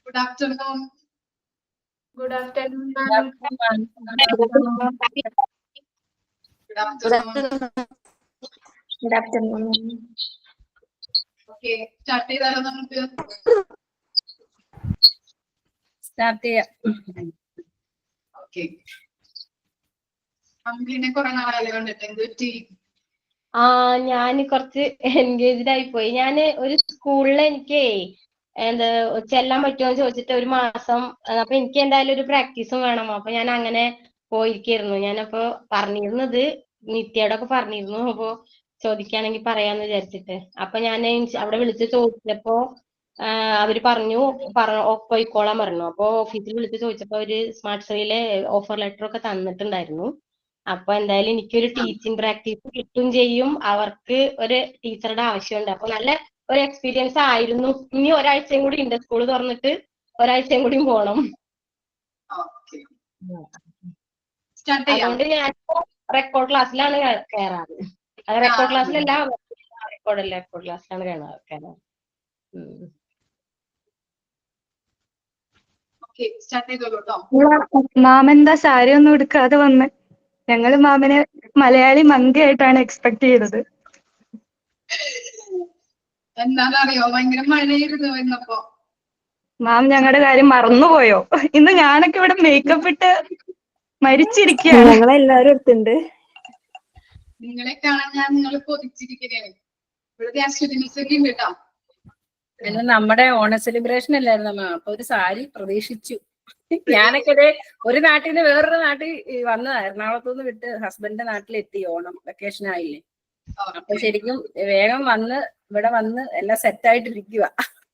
Good afternoon. Good afternoon, Good ma'am. afternoon. Good afternoon. Good afternoon. Okay, start ചെയ്താലോ നമുക്ക്? Start ചെയ്യാം. Okay. അമ്പിളിനെ കുറെ നാളായി കണ്ടിട്ട് എന്ത് പറ്റി? ഞാൻ കുറച്ച് എൻഗേജ്ഡ് ആയി പോയി. ഞാന് ഒരു സ്കൂളിൽ എനിക്ക് ചെല്ലാൻ പറ്റുമോ എന്ന് ചോദിച്ചിട്ട് ഒരു മാസം, അപ്പൊ എനിക്ക് എന്തായാലും ഒരു പ്രാക്ടീസും വേണം. അപ്പൊ ഞാൻ അങ്ങനെ പോയിരിക്കായിരുന്നു. ഞാനപ്പോ പറഞ്ഞിരുന്നത് നിത്യയോടൊക്കെ പറഞ്ഞിരുന്നു. അപ്പൊ ചോദിക്കുകയാണെങ്കിൽ പറയാന്ന് വിചാരിച്ചിട്ട്. അപ്പൊ ഞാൻ അവിടെ വിളിച്ച് ചോദിച്ചപ്പോ അവര് പറഞ്ഞു പോയിക്കോളാൻ പറഞ്ഞു. അപ്പൊ ഓഫീസിൽ വിളിച്ച് ചോദിച്ചപ്പോ അവര് സ്മാർട്ട് ശ്രീയിലെ ഓഫർ ലെറ്റർ ഒക്കെ തന്നിട്ടുണ്ടായിരുന്നു. അപ്പൊ എന്തായാലും എനിക്കൊരു ടീച്ചിങ് പ്രാക്ടീസ് കിട്ടും ചെയ്യും. അവർക്ക് ഒരു ടീച്ചറുടെ ആവശ്യമുണ്ട്. അപ്പൊ നല്ല ഒരു എക്സ്പീരിയൻസ് ആയിരുന്നു. ഇനി ഒരാഴ്ചയും കൂടി ഉണ്ട്, സ്കൂൾ തുറന്നിട്ട് ഒരാഴ്ചയും കൂടി പോണം. അതുകൊണ്ട് ഞാൻ റെക്കോർഡ് ക്ലാസ്സിലാണ് കയറാറ്. അത് റെക്കോർഡ് ക്ലാസ്സിലല്ല, റെക്കോർഡ് ക്ലാസ്സിലാണ് കയറാറ്. മാമെന്താ സാരി ഒന്നും എടുക്കാതെ വന്ന്? ഞങ്ങള് മാമനെ മലയാളി മങ്കയായിട്ടാണ് എക്സ്പെക്ട് ചെയ്തത്. എന്താണെന്നറിയോ, ഭയങ്കര മഴയായിരുന്നു എന്നപ്പോ. മാം ഞങ്ങളുടെ കാര്യം മറന്നുപോയോ? ഇന്ന് ഞാനൊക്കെ ഇവിടെ മേക്കപ്പ് ഇട്ട് മരിച്ചിരിക്കുകയാണ്. ഞങ്ങളെല്ലാരും എടുത്തുണ്ട്. നിങ്ങളെ കാണാൻ ഞാൻ നിങ്ങളെ കൊതിച്ചിരിക്കുകയാണ്. ഇവിടുത്തെ അശ്വതിനിസൊക്കെ ഉണ്ട് കേട്ടോ. പിന്നെ നമ്മുടെ ഓണ സെലിബ്രേഷൻ അല്ലായിരുന്നു അമ്മ, അപ്പൊ ഒരു സാരി പ്രതീക്ഷിച്ചു. ഞാനൊക്കെ ഒരു നാട്ടിൽ നിന്ന് വേറൊരു നാട്ടിൽ വന്നതാ, എറണാകുളത്തുനിന്ന് വിട്ട് ഹസ്ബൻഡിന്റെ നാട്ടിലെത്തി. ഓണം വെക്കേഷൻ ആയില്ലേ, അപ്പൊ ശരിക്കും വേഗം വന്ന് ഇവിടെ വന്ന് എല്ലാം സെറ്റായിട്ടിരിക്കുക.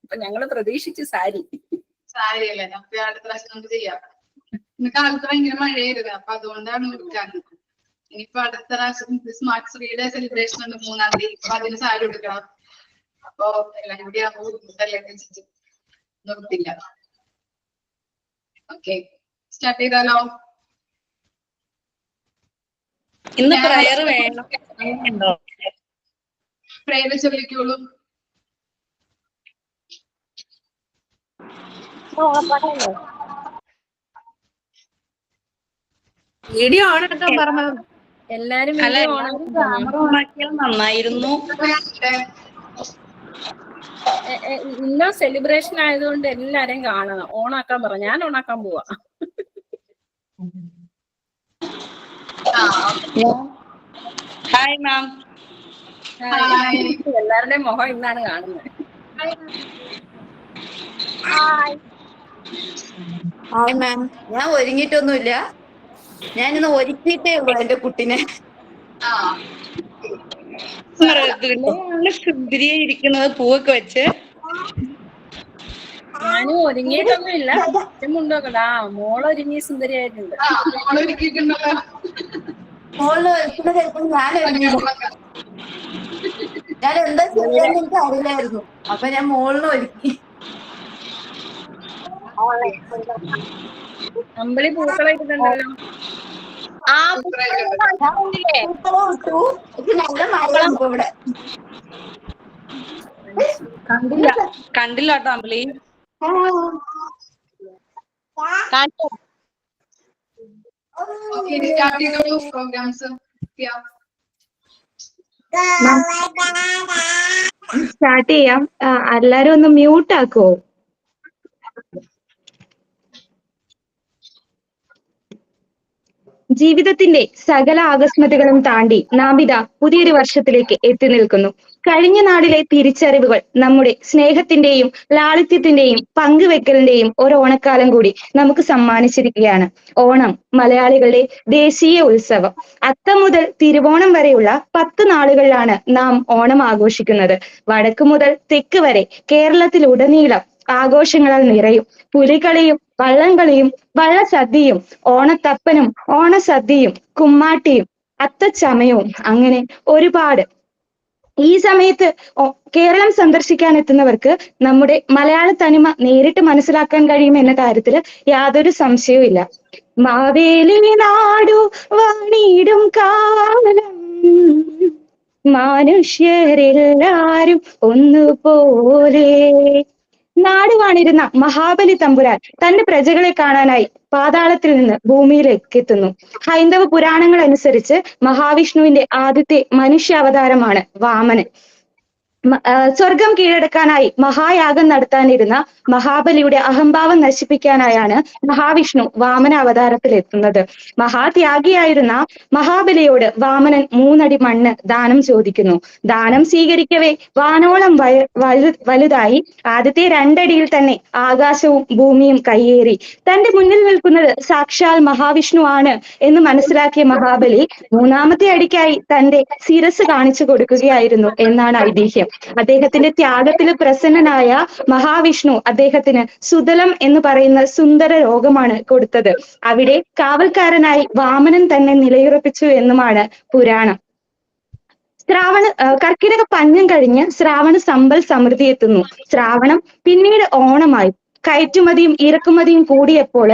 അപ്പൊ ഞങ്ങള് പ്രതീക്ഷിച്ചു സാരി. സാരി അല്ലേ, നമുക്ക് അടുത്ത പ്രാവശ്യം നമുക്ക് ചെയ്യാം. ഇന്ന് കാലത്ത് ഭയങ്കര മഴയായിരുന്നു, അപ്പൊ അതുകൊണ്ടാണ് എടുക്കാറ്. ഇനിയിപ്പോ അടുത്ത പ്രാവശ്യം സ്മാർട്ട് ശ്രീയുടെ സെലിബ്രേഷൻ ഉണ്ട് 3-ാം തീയതി. അപ്പൊ അതിന് സാരി എടുക്കണം. അപ്പൊ എല്ലാം കൂടി ആകുമ്പോൾ ബുദ്ധിമുട്ടല്ലേ വെച്ചിട്ട് നിർത്തില്ല. ഓക്കെ, സ്റ്റാർട്ട് ചെയ്താലോ? ഇന്ന് പ്രയർ വേണം. പ്രയർ ചൊല്ലിക്കോളൂ. വീഡിയോ ഓൺ ആക്കാൻ പറഞ്ഞു. എല്ലാരും ക്യാമറ ഓണാക്കിയാൽ നന്നായിരുന്നു. ഇന്ന സെലിബ്രേഷൻ ആയതുകൊണ്ട് എല്ലാരെയും കാണണം. ഓണാക്കാൻ പറ, ഞാൻ ഓണാക്കാൻ പോവാ. Hi ma'am. എല്ലാവരുടെയും മുഖം ഇന്നാണ് കാണുന്നത്. Hi ma'am. ഞാൻ ഒരുങ്ങിയിട്ടൊന്നുമില്ല, ഞാനിന്ന് ഒരുക്കിയിട്ടേ ഉള്ളൂ എന്റെ കുട്ടിനെ. മൃദുലയാണ് സുന്ദരിയായിരിക്കുന്നത്, പൂവൊക്കെ വെച്ച്. ഞാനും ഒരുങ്ങിയിട്ടൊന്നുമില്ല, മുണ്ടോക്കല്ല. മോളൊരുങ്ങി സുന്ദരിയായിട്ടുണ്ട്. മോളില് ഒരുക്കുന്ന ചിലപ്പോൾ ഞാൻ ഒരുങ്ങിയില്ല. ഞാൻ എന്താ ചെയ്യാന്ന് എനിക്ക് അറിയില്ലായിരുന്നു, അപ്പൊ ഞാൻ മോളിന് ഒരുക്കി. അമ്പിളി പൂക്കളെ ഇട്ടിട്ടുണ്ടല്ലോ. നല്ല മഴയാണ് ഇവിടെ. കണ്ടില്ല കേട്ടോ അമ്പിളി. പ്രോഗ്രാംസ് സ്റ്റാർട്ട് ചെയ്യാം. എല്ലാരും ഒന്ന് മ്യൂട്ട് ആക്കുവോ? ജീവിതത്തിന്റെ സകല ആകസ്മികതകളും താണ്ടി നാം ഇതാ പുതിയൊരു വർഷത്തിലേക്ക് എത്തി നിൽക്കുന്നു. കഴിഞ്ഞ നാളിലെ തിരിച്ചറിവുകൾ നമ്മുടെ സ്നേഹത്തിന്റെയും ലാളിത്യത്തിന്റെയും പങ്കുവെക്കലിന്റെയും ഒരു ഓണക്കാലം കൂടി നമുക്ക് സമ്മാനിച്ചിരിക്കുകയാണ്. ഓണം മലയാളികളുടെ ദേശീയ ഉത്സവം. അത്തം മുതൽ തിരുവോണം വരെയുള്ള 10 നാളുകളിലാണ് നാം ഓണം ആഘോഷിക്കുന്നത്. വടക്ക് മുതൽ തെക്ക് വരെ കേരളത്തിലുടനീളം ആഘോഷങ്ങളാൽ നിറയും. പുലികളിയും വള്ളംകളിയും വള്ളസദ്യയും ഓണത്തപ്പനും ഓണസദ്യയും കുമ്മാട്ടിയും അത്തച്ചമയവും അങ്ങനെ ഒരുപാട്. ഈ സമയത്ത് കേരളം സന്ദർശിക്കാൻ എത്തുന്നവർക്ക് നമ്മുടെ മലയാള തനിമ നേരിട്ട് മനസ്സിലാക്കാൻ കഴിയും എന്ന കാര്യത്തിൽ യാതൊരു സംശയവുമില്ല. മാവേലി നാടു വാണിടും കാലം മനുഷ്യരെല്ലാരും ഒന്നുപോലെ നാട് വാണിരുന്ന മഹാബലി തമ്പുരാൻ തന്റെ പ്രജകളെ കാണാനായി പാതാളത്തിൽ നിന്ന് ഭൂമിയിലേക്ക് എത്തുന്നു. ഹൈന്ദവ പുരാണങ്ങൾ അനുസരിച്ച് മഹാവിഷ്ണുവിന്റെ ആദ്യത്തെ മനുഷ്യാവതാരമാണ് വാമനൻ. സ്വർഗം കീഴടക്കാനായി മഹായാഗം നടത്താനിരുന്ന മഹാബലിയുടെ അഹംഭാവം നശിപ്പിക്കാനായാണ് മഹാവിഷ്ണു വാമന അവതാരത്തിൽ എത്തുന്നത്. മഹാത്യാഗിയായിരുന്ന മഹാബലിയോട് വാമനൻ 3 അടി മണ്ണ് ദാനം ചോദിക്കുന്നു. ദാനം സ്വീകരിക്കവേ വാനോളം വലുതായി ആദ്യത്തെ 2 അടിയിൽ തന്നെ ആകാശവും ഭൂമിയും കയ്യേറി. തന്റെ മുന്നിൽ നിൽക്കുന്നത് സാക്ഷാൽ മഹാവിഷ്ണു ആണ് എന്ന് മനസ്സിലാക്കിയ മഹാബലി 3-ാമത്തെ അടിക്കായി തന്റെ ശിരസ് കാണിച്ചു കൊടുക്കുകയായിരുന്നു എന്നാണ് ഐതിഹ്യം. അദ്ദേഹത്തിന്റെ ത്യാഗത്തിൽ പ്രസന്നനായ മഹാവിഷ്ണു അദ്ദേഹത്തിന് സുതലം എന്ന് പറയുന്ന സുന്ദര രോഗമാണ് കൊടുത്തത്. അവിടെ കാവൽക്കാരനായി വാമനൻ തന്നെ നിലയുറപ്പിച്ചു എന്നുമാണ് പുരാണം. കർക്കിടക പഞ്ഞം കഴിഞ്ഞ് ശ്രാവണ സമ്പൽ സമൃദ്ധി എത്തുന്നു. ശ്രാവണം പിന്നീട് ഓണമായി. കയറ്റുമതിയും ഇറക്കുമതിയും കൂടിയപ്പോൾ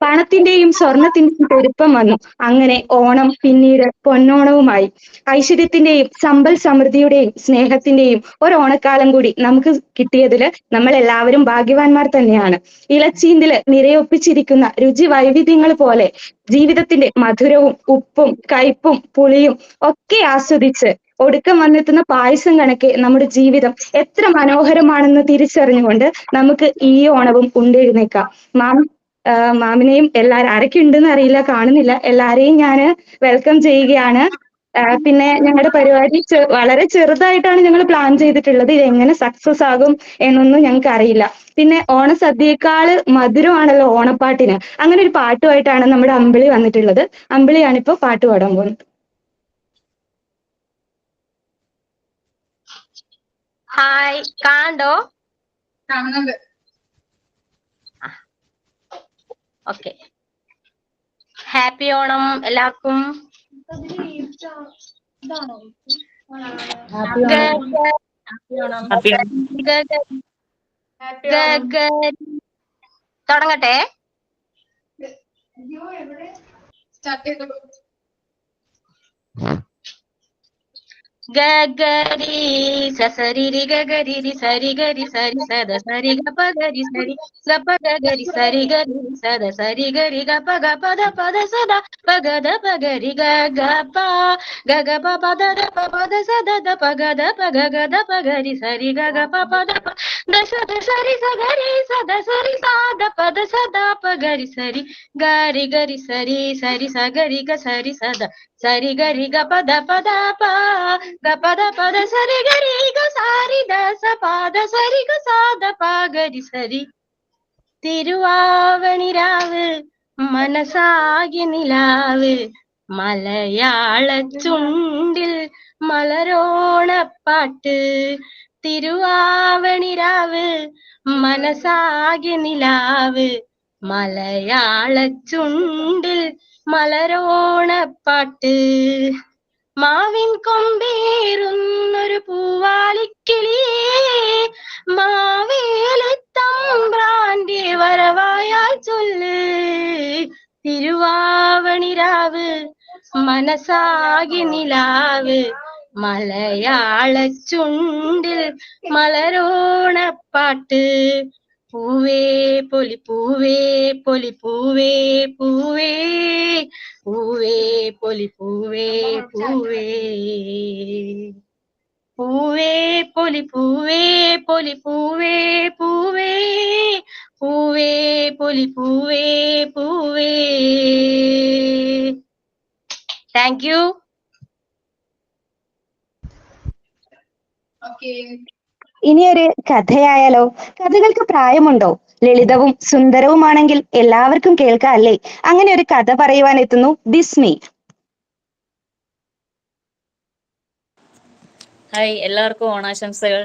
പണത്തിന്റെയും സ്വർണത്തിന്റെയും പെരുപ്പം വന്നു. അങ്ങനെ ഓണം പിന്നീട് പൊന്നോണവുമായി. ഐശ്വര്യത്തിന്റെയും സമ്പൽ സമൃദ്ധിയുടെയും സ്നേഹത്തിന്റെയും ഒരു ഓണക്കാലം കൂടി നമുക്ക് കിട്ടിയതിൽ നമ്മൾ എല്ലാവരും ഭാഗ്യവാന്മാർ തന്നെയാണ്. ഇലച്ചീന്തില് നിരയൊപ്പിച്ചിരിക്കുന്ന രുചി വൈവിധ്യങ്ങൾ പോലെ ജീവിതത്തിന്റെ മധുരവും ഉപ്പും കയ്പും പുളിയും ഒക്കെ ആസ്വദിച്ച് ഒടുക്കം വന്നെത്തുന്ന പായസം കണക്കെ നമ്മുടെ ജീവിതം എത്ര മനോഹരമാണെന്ന് തിരിച്ചറിഞ്ഞുകൊണ്ട് നമുക്ക് ഈ ഓണവും ഉണ്ടെഴുന്നേക്കാം. മാമിനെയും എല്ലാരും ആരൊക്കെ ഉണ്ടെന്ന് അറിയില്ല, കാണുന്നില്ല, എല്ലാരെയും ഞാൻ വെൽക്കം ചെയ്യുകയാണ്. പിന്നെ ഞങ്ങളുടെ പരിപാടി വളരെ ചെറുതായിട്ടാണ് ഞങ്ങൾ പ്ലാൻ ചെയ്തിട്ടുള്ളത്. ഇത് എങ്ങനെ സക്സസ് ആകും എന്നൊന്നും ഞങ്ങൾക്ക് അറിയില്ല. പിന്നെ ഓണസദ്യയേക്കാള് മധുരമാണല്ലോ ഓണപ്പാട്ടിന്. അങ്ങനെ ഒരു പാട്ടുമായിട്ടാണ് നമ്മുടെ അമ്പിളി വന്നിട്ടുള്ളത്. അമ്പിളിയാണിപ്പോ പാട്ട് പാടാൻ പോകുന്നത്. ഹായ്, കാണണ്ടോ? കാണുന്നുണ്ട്. ഓക്കെ. ഹാപ്പി ഓണം എല്ലാവർക്കും. തുടങ്ങട്ടെ. സ്റ്റാർട്ട് ചെയ്തോളൂ. ഗഗരി സസരി ഗഗരി സരി ഗരി സരി സദ സരി ഗപ ഗരി സരി ഗപ ഗരി സരി ഗരി സദ സരി ഗരി ഗപ ഗപ ദ പദ സദ പഗദ പഗരി ഗഗപ ഗഗപ പദ ദ പദ സദ ദ പഗദ പഗദ പഗരി സരി ഗഗപ പദ ദശ സരി സഗരി സദ സരി സാദ പദ സദ പഗരി സരി ഗരി ഗരി സരി സരി സഗരി ഗ സരി സദ സരി ഗരി ഗപ ദ പദ പ ഗപദ പദ സരി ഗരി ഗ സാരി ദ സ പദ സരി ഗ സാദ പഗരി സരി. തിരുവാവണിരാവ് മനസാകി നിലാവ് മലയാള ചുണ്ടിൽ മലരോണപ്പാട്ട്. തിരുവാവണിരാവ് മനസാകി നിലാവ് മലയാള ചുണ്ടിൽ മലരോണപ്പാട്ട്. മാവിൻ കൊമ്പേറുന്നൊരു പൂവാലിക്കിളിയേ മാവേലിത്തമ്പ്രാന്റെ വരവായാൽ ചൊല്ല്. തിരുവാവണിരാവ് മനസാകി നിലാവ് മലയാള ചുണ്ടിൽ മലരോണപ്പാട്ട്. പൂവേ പൊലി പൂവേ പൊലി പൂവേ പൂവേ പൂവേ പൊലി പൂവേ പൂവേ പൂവേ പൊലി പൂവേ പൊലി പൂവേ പൂവേ പൂവേ പൊലി പൂവേ പൂവേ. Thank you. ഓക്കെ. ഇനിയൊരു കഥയായാലോ? കഥകൾക്ക് പ്രായമുണ്ടോ? ലളിതവും സുന്ദരവുമാണെങ്കിൽ എല്ലാവർക്കും കേൾക്കാം അല്ലേ? അങ്ങനെ ഒരു കഥ പറയുവാൻ എത്തുന്നു ബിസ്മി. ഹായ്, എല്ലാവർക്കും ഓണാശംസകൾ.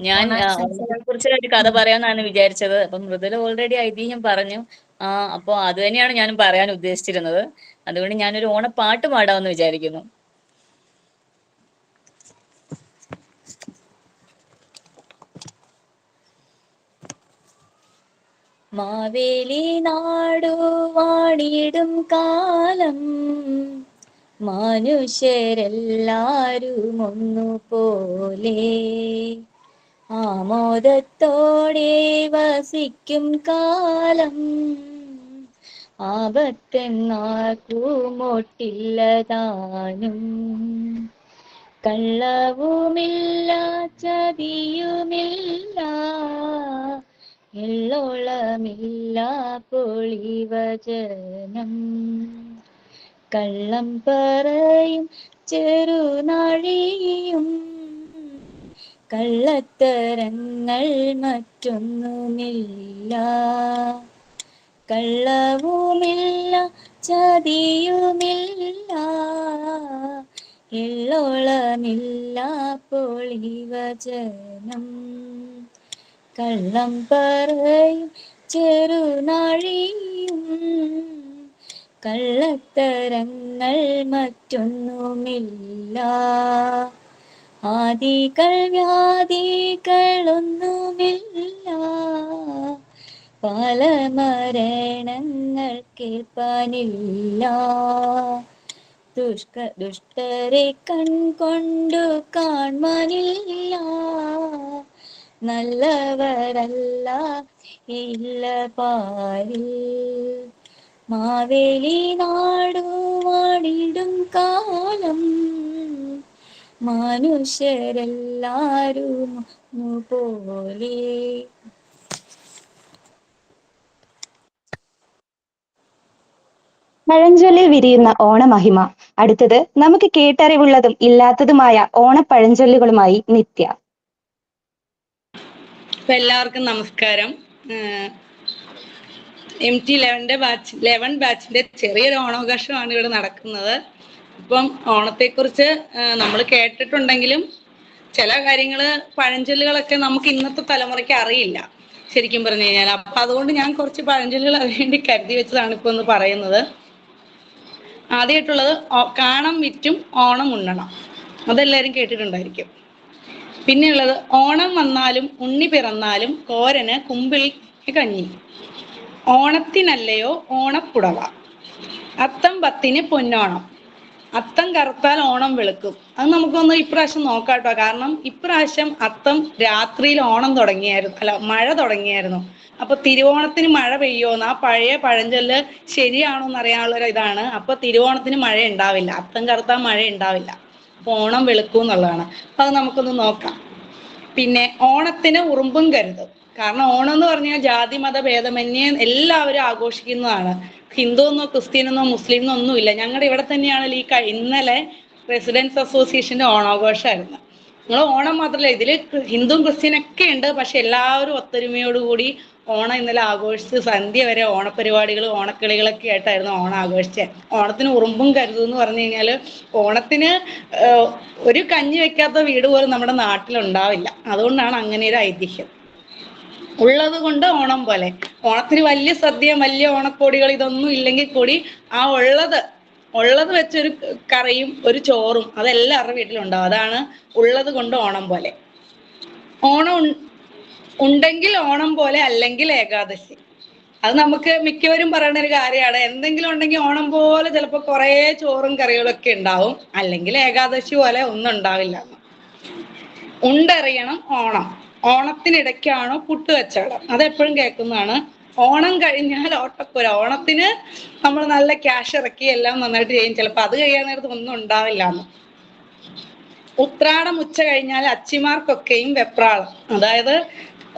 ഞാൻ ഓണത്തെ കുറിച്ച് ഒരു കഥ പറയാമെന്നാണ് വിചാരിച്ചത്. അപ്പം മൃദുല ഓൾറെഡി ഐതിഹ്യം പറഞ്ഞു. അപ്പോൾ അത് തന്നെയാണ് ഞാനും പറയാൻ ഉദ്ദേശിച്ചിരുന്നത്. അതുകൊണ്ട് ഞാനൊരു ഓണപ്പാട്ട് പാടാമെന്ന് വിചാരിക്കുന്നു. മാവേലി നാടു വാണിടും കാലം മനുഷ്യരെല്ലാരും ഒന്നുപോലെ ആമോദത്തോടെ വസിക്കും കാലം ആപത്തെന്നാർക്കുമൊട്ടില്ലതാനും കള്ളവുമില്ല ചതിയുമില്ല എള്ളോളമില്ല പൊളിവചനം കള്ളം പറയും ചെറുനാഴിയും കള്ളത്തരങ്ങൾ മറ്റൊന്നുമില്ല കള്ളവുമില്ല ചതിയുമില്ല എള്ളോളമില്ല പൊളിവചനം കള്ളം പറയും ചെറുനാഴിയും കള്ളത്തരങ്ങൾ മറ്റൊന്നുമില്ല ആദികൾ വ്യാധികളൊന്നുമില്ല പല മരണങ്ങൾ കേൾപ്പാനില്ല ദുഷ്ടരെ കൺകൊണ്ടു കാണാനില്ല നല്ലവരല്ല ഇല്ല പാരിൽ മാവേലി നാടുവാണിടും കാലം മനുഷ്യരെല്ലാരും പോലെ പഴഞ്ചൊല്ലിൽ വിരിയുന്ന ഓണമഹിമ. അടുത്തത് നമുക്ക് കേട്ടറിവുള്ളതും ഇല്ലാത്തതുമായ ഓണപ്പഴഞ്ചൊല്ലുകളുമായി നിത്യ. എല്ലാവർക്കും നമസ്കാരം. MT 11 ബാച്ചിന്റെ ചെറിയൊരു ഓണാഘോഷമാണ് ഇവിടെ നടക്കുന്നത്. അപ്പം ഓണത്തെക്കുറിച്ച് നമ്മൾ കേട്ടിട്ടുണ്ടെങ്കിലും ചില കാര്യങ്ങള് പഴഞ്ചൊല്ലുകളൊക്കെ നമുക്ക് ഇന്നത്തെ തലമുറയ്ക്ക് അറിയില്ല ശരിക്കും പറഞ്ഞു കഴിഞ്ഞാൽ. അപ്പൊ അതുകൊണ്ട് ഞാൻ കുറച്ച് പഴഞ്ചൊല്ലുകൾ അതിനുവേണ്ടി കരുതി വെച്ചതാണ് ഇപ്പൊ ഒന്ന് പറയുന്നത്. ആദ്യമായിട്ടുള്ളത് കാണം വിറ്റും ഓണം ഉണ്ണണം. അതെല്ലാവരും കേട്ടിട്ടുണ്ടായിരിക്കും. പിന്നെയുള്ളത് ഓണം വന്നാലും ഉണ്ണി പിറന്നാലും കോരന് കുമ്പിൾ കഞ്ഞി. ഓണത്തിനല്ലയോ ഓണപ്പുടവ. അത്തം പത്തിന് പൊന്നോണം. അത്തം കറുത്താൽ ഓണം വെളുക്കും. അത് നമുക്കൊന്ന് ഇപ്രാവശ്യം നോക്കാട്ടോ. കാരണം ഇപ്രാവശ്യം അത്തം രാത്രിയിൽ ഓണം തുടങ്ങിയായിരുന്നു, മഴ തുടങ്ങിയായിരുന്നു. അപ്പൊ തിരുവോണത്തിന് മഴ പെയ്യോന്ന് ആ പഴയ പഴഞ്ചൊല്ല് ശരിയാണോ എന്ന് അറിയാനുള്ള ഇതാണ്. അപ്പൊ തിരുവോണത്തിന് മഴ ഉണ്ടാവില്ല, അത്തം കറുത്താൽ മഴ ഉണ്ടാവില്ല, അപ്പൊ ഓണം വെളുക്കും എന്നുള്ളതാണ്. അപ്പൊ അത് നമുക്കൊന്ന് നോക്കാം. പിന്നെ ഓണത്തിന് ഉറുമ്പും കരുതും. കാരണം ഓണം എന്ന് പറഞ്ഞാൽ ജാതി മത ഭേദമന്യേ എല്ലാവരും ആഘോഷിക്കുന്നതാണ്. ഹിന്ദു എന്നോ ക്രിസ്ത്യനെന്നോ മുസ്ലിം എന്നോ ഒന്നുമില്ല. ഞങ്ങളുടെ ഇവിടെ തന്നെയാണ് ഇന്നലെ റെസിഡൻസ് അസോസിയേഷന്റെ ഓണാഘോഷമായിരുന്നു. നിങ്ങൾ ഓണം മാത്രമല്ല, ഇതില് ഹിന്ദുവും ക്രിസ്ത്യനൊക്കെ ഉണ്ട്. പക്ഷെ എല്ലാവരും ഒത്തൊരുമയോടുകൂടി ഓണം ഇന്നലെ ആഘോഷിച്ച് സന്ധ്യ വരെ ഓണപരിപാടികളും ഓണക്കളികളൊക്കെ ആയിട്ടായിരുന്നു ഓണം ആഘോഷിച്ചത്. ഓണത്തിന് ഉറുമ്പും കരുതും എന്ന് പറഞ്ഞു കഴിഞ്ഞാൽ ഓണത്തിന് ഒരു കഞ്ഞി വെക്കാത്ത വീട് പോലും നമ്മുടെ നാട്ടിലുണ്ടാവില്ല. അതുകൊണ്ടാണ് അങ്ങനെ ഒരു ഐതിഹ്യം ഉള്ളത് കൊണ്ട് ഓണം പോലെ. ഓണത്തിന് വലിയ സദ്യ, വലിയ ഓണക്കോടികൾ ഇതൊന്നും ഇല്ലെങ്കിൽ കൂടി ആ ഉള്ളത് വെച്ചൊരു കറിയും ഒരു ചോറും അതെല്ലാവരുടെ വീട്ടിലുണ്ടാവും. അതാണ് ഉള്ളത് കൊണ്ട് ഓണം പോലെ. ഓണം ഉണ്ടെങ്കിൽ ഓണം പോലെ, അല്ലെങ്കിൽ ഏകാദശി. അത് നമുക്ക് മിക്കവരും പറയുന്ന ഒരു കാര്യമാണ്. എന്തെങ്കിലും ഉണ്ടെങ്കിൽ ഓണം പോലെ ചിലപ്പോൾ കുറേ ചോറും കറികളൊക്കെ ഉണ്ടാവും, അല്ലെങ്കിൽ ഏകാദശി പോലെ ഒന്നും ഉണ്ടാവില്ല. ഉണ്ടറിയണം ഓണം. ഓണത്തിനിടയ്ക്കാണോ പുട്ട് കച്ചവടം. അതെപ്പോഴും കേൾക്കുന്നതാണ്. ഓണം കഴിഞ്ഞാൽ ഓട്ടപ്പുര. ഓണത്തിന് നമ്മൾ നല്ല ക്യാഷ് ഇറക്കി എല്ലാം നന്നായിട്ട് ചെയ്യും. ചിലപ്പോൾ അത് കഴിയാൻ നേരത്ത് ഒന്നും ഉണ്ടാവില്ല എന്ന്. ഉത്രാടം ഉച്ച കഴിഞ്ഞാൽ അച്ചിമാർക്കൊക്കെയും വെപ്രാളം. അതായത്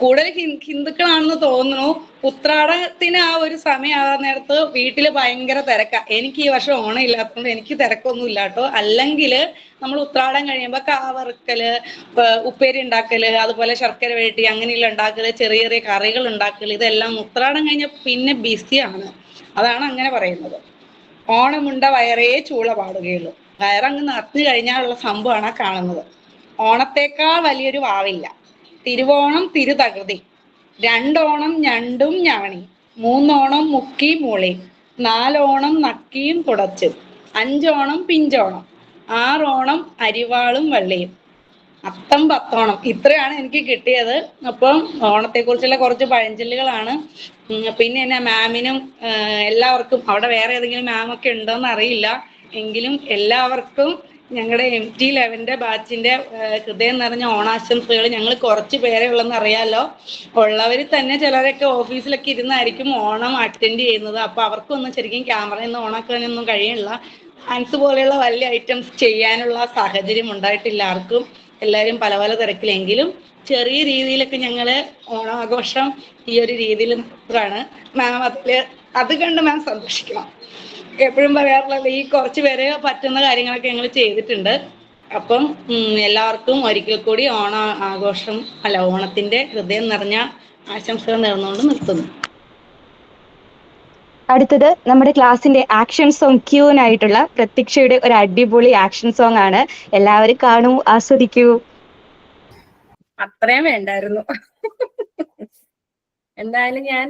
കൂടുതൽ ഹിന്ദുക്കളാണെന്ന് തോന്നുന്നു. ഉത്രാടത്തിന് ആ ഒരു സമയമാകാൻ നേരത്ത് വീട്ടിൽ ഭയങ്കര തിരക്കാ. എനിക്ക് ഈ വർഷം ഓണം ഇല്ലാത്തതുകൊണ്ട് എനിക്ക് തിരക്കൊന്നും ഇല്ല കേട്ടോ. അല്ലെങ്കിൽ നമ്മൾ ഉത്രാടം കഴിയുമ്പോൾ കാവറുക്കല്, ഉപ്പേരി ഉണ്ടാക്കല്, അതുപോലെ ശർക്കര വേട്ടി അങ്ങനെയുള്ള ഉണ്ടാക്കല്, ചെറിയ ചെറിയ കറികൾ ഉണ്ടാക്കല്, ഇതെല്ലാം ഉത്രാടം കഴിഞ്ഞ പിന്നെ ബിസിയാണ്. അതാണ് അങ്ങനെ പറയുന്നത്. ഓണമുണ്ട വയറേ ചൂള പാടുകയുള്ളൂ. വയറങ്ങ് നിറഞ്ഞു കഴിഞ്ഞാലുള്ള സംഭവമാണ് കാണുന്നത്. ഓണത്തേക്കാൾ വലിയൊരു വാവില്ല. തിരുവോണം തിരുതകൃതി. രണ്ടോണം ഞണ്ടും ഞാണി. മൂന്നോണം മുക്കി മൂളി. നാലോണം നക്കിയും തുടച്ചും. അഞ്ചോണം പിഞ്ചോണം. ആറോണം അരിവാളും വള്ളിയും. അത്തം പത്തോണം. ഇത്രയാണ് എനിക്ക് കിട്ടിയത്. അപ്പം ഓണത്തെക്കുറിച്ചുള്ള കുറച്ച് പഴഞ്ചൊല്ലുകളാണ്. പിന്നെ എന്നാ മാമിനും എല്ലാവർക്കും, അവിടെ വേറെ ഏതെങ്കിലും മാമൊക്കെ ഉണ്ടോന്ന് അറിയില്ല, എങ്കിലും എല്ലാവർക്കും ഞങ്ങളുടെ MT11 ബാച്ചിന്റെ ഹൃദയം നിറഞ്ഞ ഓണാശംസകൾ. ഞങ്ങൾ കുറച്ച് പേരെ ഉള്ളെന്ന് അറിയാലോ. ഉള്ളവർ തന്നെ ചിലരൊക്കെ ഓഫീസിലൊക്കെ ഇരുന്നായിരിക്കും ഓണം അറ്റൻഡ് ചെയ്യുന്നത്. അപ്പൊ അവർക്കൊന്നും ശരിക്കും ക്യാമറയിൽ നിന്ന് ഓണാക്കാനൊന്നും കഴിയില്ല. ഡാൻസ് പോലെയുള്ള വലിയ ഐറ്റംസ് ചെയ്യാനുള്ള സാഹചര്യം ഉണ്ടായിട്ടില്ല ആർക്കും. എല്ലാവരും പല പല തിരക്കിലെങ്കിലും ചെറിയ രീതിയിലൊക്കെ ഞങ്ങള് ഓണാഘോഷം ഈ ഒരു രീതിയിൽ ആണ്. മാം അത് കണ്ട് മാം സന്തോഷിക്കണം. എപ്പോഴും പറയാറുള്ളത് ഈ കുറച്ച് പേരെ പറ്റുന്ന കാര്യങ്ങളൊക്കെ ഞങ്ങൾ ചെയ്തിട്ടുണ്ട്. അപ്പം എല്ലാവർക്കും ഒരിക്കൽ കൂടി ഓണത്തിന്റെ ഹൃദയം നിറഞ്ഞ ആശംസകൾ നേർന്നുകൊണ്ട് നിർത്തുന്നു. അടുത്തത് നമ്മുടെ ക്ലാസ്സിന്റെ ആക്ഷൻ സോങ് ക്യൂനായിട്ടുള്ള പ്രത്യക്ഷയുടെ ഒരു അടിപൊളി ആക്ഷൻ സോങ് ആണ്. എല്ലാവരും കാണൂ, ആസ്വദിക്കൂ. അത്രയും വേണ്ടായിരുന്നു. എന്തായാലും ഞാൻ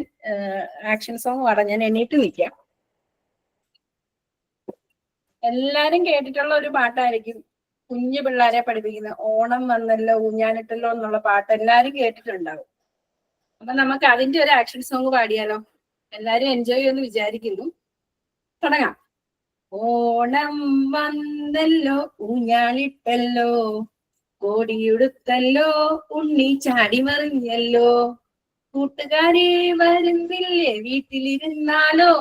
ആക്ഷൻ സോങ് പാടാം. ഞാൻ എണീറ്റ് നിൽക്കാം. എല്ലാരും കേട്ടിട്ടുള്ള ഒരു പാട്ടായിരിക്കും, കുഞ്ഞു പിള്ളേരെ പഠിപ്പിക്കുന്ന ഓണം വന്നല്ലോ ഊഞ്ഞാലിട്ടല്ലോ എന്നുള്ള പാട്ട് എല്ലാരും കേട്ടിട്ടുണ്ടാവും. അപ്പൊ നമുക്ക് അതിന്റെ ഒരു ആക്ഷൻ സോങ് പാടിയാലോ? എല്ലാരും എൻജോയ് ചെയ്യുമെന്ന് വിചാരിക്കുന്നു. തുടങ്ങാം. ഓണം വന്നല്ലോ ഊഞ്ഞാലിട്ടല്ലോ, കോടിയുടുത്തല്ലോ, ഉണ്ണി ചാടി മറിഞ്ഞല്ലോ, കൂട്ടുകാരെ വരുന്നില്ലേ വീട്ടിലിരുന്നാലോ,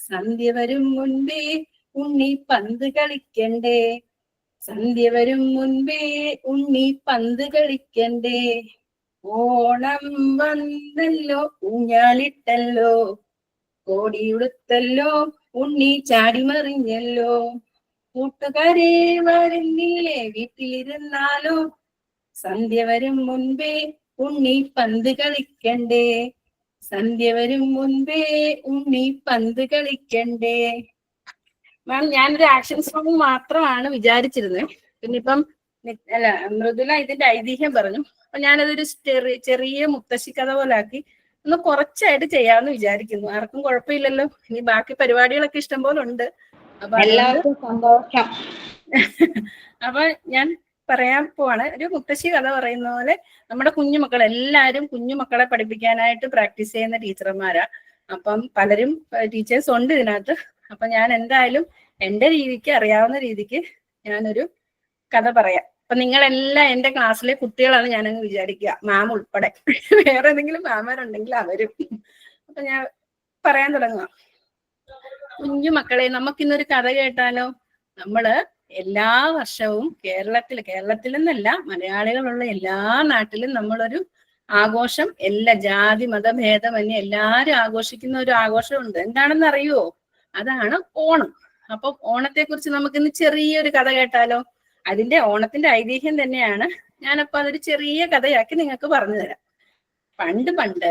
സന്ധ്യ വരും മുൻപേ ഉണ്ണി പന്ത് കളിക്കണ്ടേ, സന്ധ്യ വരും മുൻപേ ഉണ്ണി പന്ത് കളിക്കണ്ടേ, ഓണം വന്നല്ലോ ഊഞ്ഞാലിട്ടല്ലോ, കോടിയുടുത്തല്ലോ, ഉണ്ണി ചാടി മറിഞ്ഞല്ലോ, കൂട്ടുകാരെ വരുന്നില്ലേ വീട്ടിലിരുന്നാലോ, സന്ധ്യ വരും മുൻപേ ഉണ്ണി പന്ത് കളിക്കണ്ടേ, സന്ധ്യ വരും മുൻപേ ഉണ്ണി പന്ത് കളിക്കണ്ടേ. മാം, ഞാനൊരു ആക്ഷൻ സോങ് മാത്രമാണ് വിചാരിച്ചിരുന്നത്. പിന്നെ ഇപ്പം മൃദുല ഇതിന്റെ ഐതിഹ്യം പറഞ്ഞു. അപ്പൊ ഞാനതൊരു ചെറിയ മുത്തശ്ശി കഥ പോലെ ആക്കി ഒന്ന് കുറച്ചായിട്ട് ചെയ്യാമെന്ന് വിചാരിക്കുന്നു. ആർക്കും കുഴപ്പമില്ലല്ലോ. ഇനി ബാക്കി പരിപാടികളൊക്കെ ഇഷ്ടം പോലെ ഉണ്ട്. അപ്പൊ എല്ലാവർക്കും സന്തോഷം. അപ്പൊ ഞാൻ പറയാൻ പോവാണ്. ഒരു മുത്തശ്ശി കഥ പറയുന്ന പോലെ നമ്മുടെ കുഞ്ഞുമക്കൾ എല്ലാവരും കുഞ്ഞുമക്കളെ പഠിപ്പിക്കാനായിട്ട് പ്രാക്ടീസ് ചെയ്യുന്ന ടീച്ചർമാരാ. അപ്പം പലരും ടീച്ചേഴ്സ് ഉണ്ട് ഇതിനകത്ത്. അപ്പൊ ഞാൻ എന്തായാലും എന്റെ രീതിക്ക് അറിയാവുന്ന രീതിക്ക് ഞാനൊരു കഥ പറയാം. അപ്പൊ നിങ്ങളെല്ലാം എന്റെ ക്ലാസ്സിലെ കുട്ടികളാണ് ഞാനങ്ങ് വിചാരിക്കുക, മാം ഉൾപ്പെടെ. വേറെ ഏതെങ്കിലും മാമാരുണ്ടെങ്കിൽ അവരും. അപ്പൊ ഞാൻ പറയാൻ തുടങ്ങുക. കുഞ്ഞു മക്കളെ, നമുക്കിന്നൊരു കഥ കേട്ടാലോ? നമ്മള് എല്ലാ വർഷവും കേരളത്തിൽ നിന്നല്ല, മലയാളികളുള്ള എല്ലാ നാട്ടിലും നമ്മളൊരു ആഘോഷം, എല്ലാ ജാതി മതഭേദമന്യേ എല്ലാരും ആഘോഷിക്കുന്ന ഒരു ആഘോഷമുണ്ട്. എന്താണെന്ന് അറിയുവോ? അതാണ് ഓണം. അപ്പൊ ഓണത്തെ കുറിച്ച് നമുക്കിന്ന് ചെറിയൊരു കഥ കേട്ടാലോ? അതിന്റെ ഓണത്തിന്റെ ഐതിഹ്യം തന്നെയാണ്. ഞാനപ്പോ അതൊരു ചെറിയ കഥയാക്കി നിങ്ങൾക്ക് പറഞ്ഞു തരാം. പണ്ട്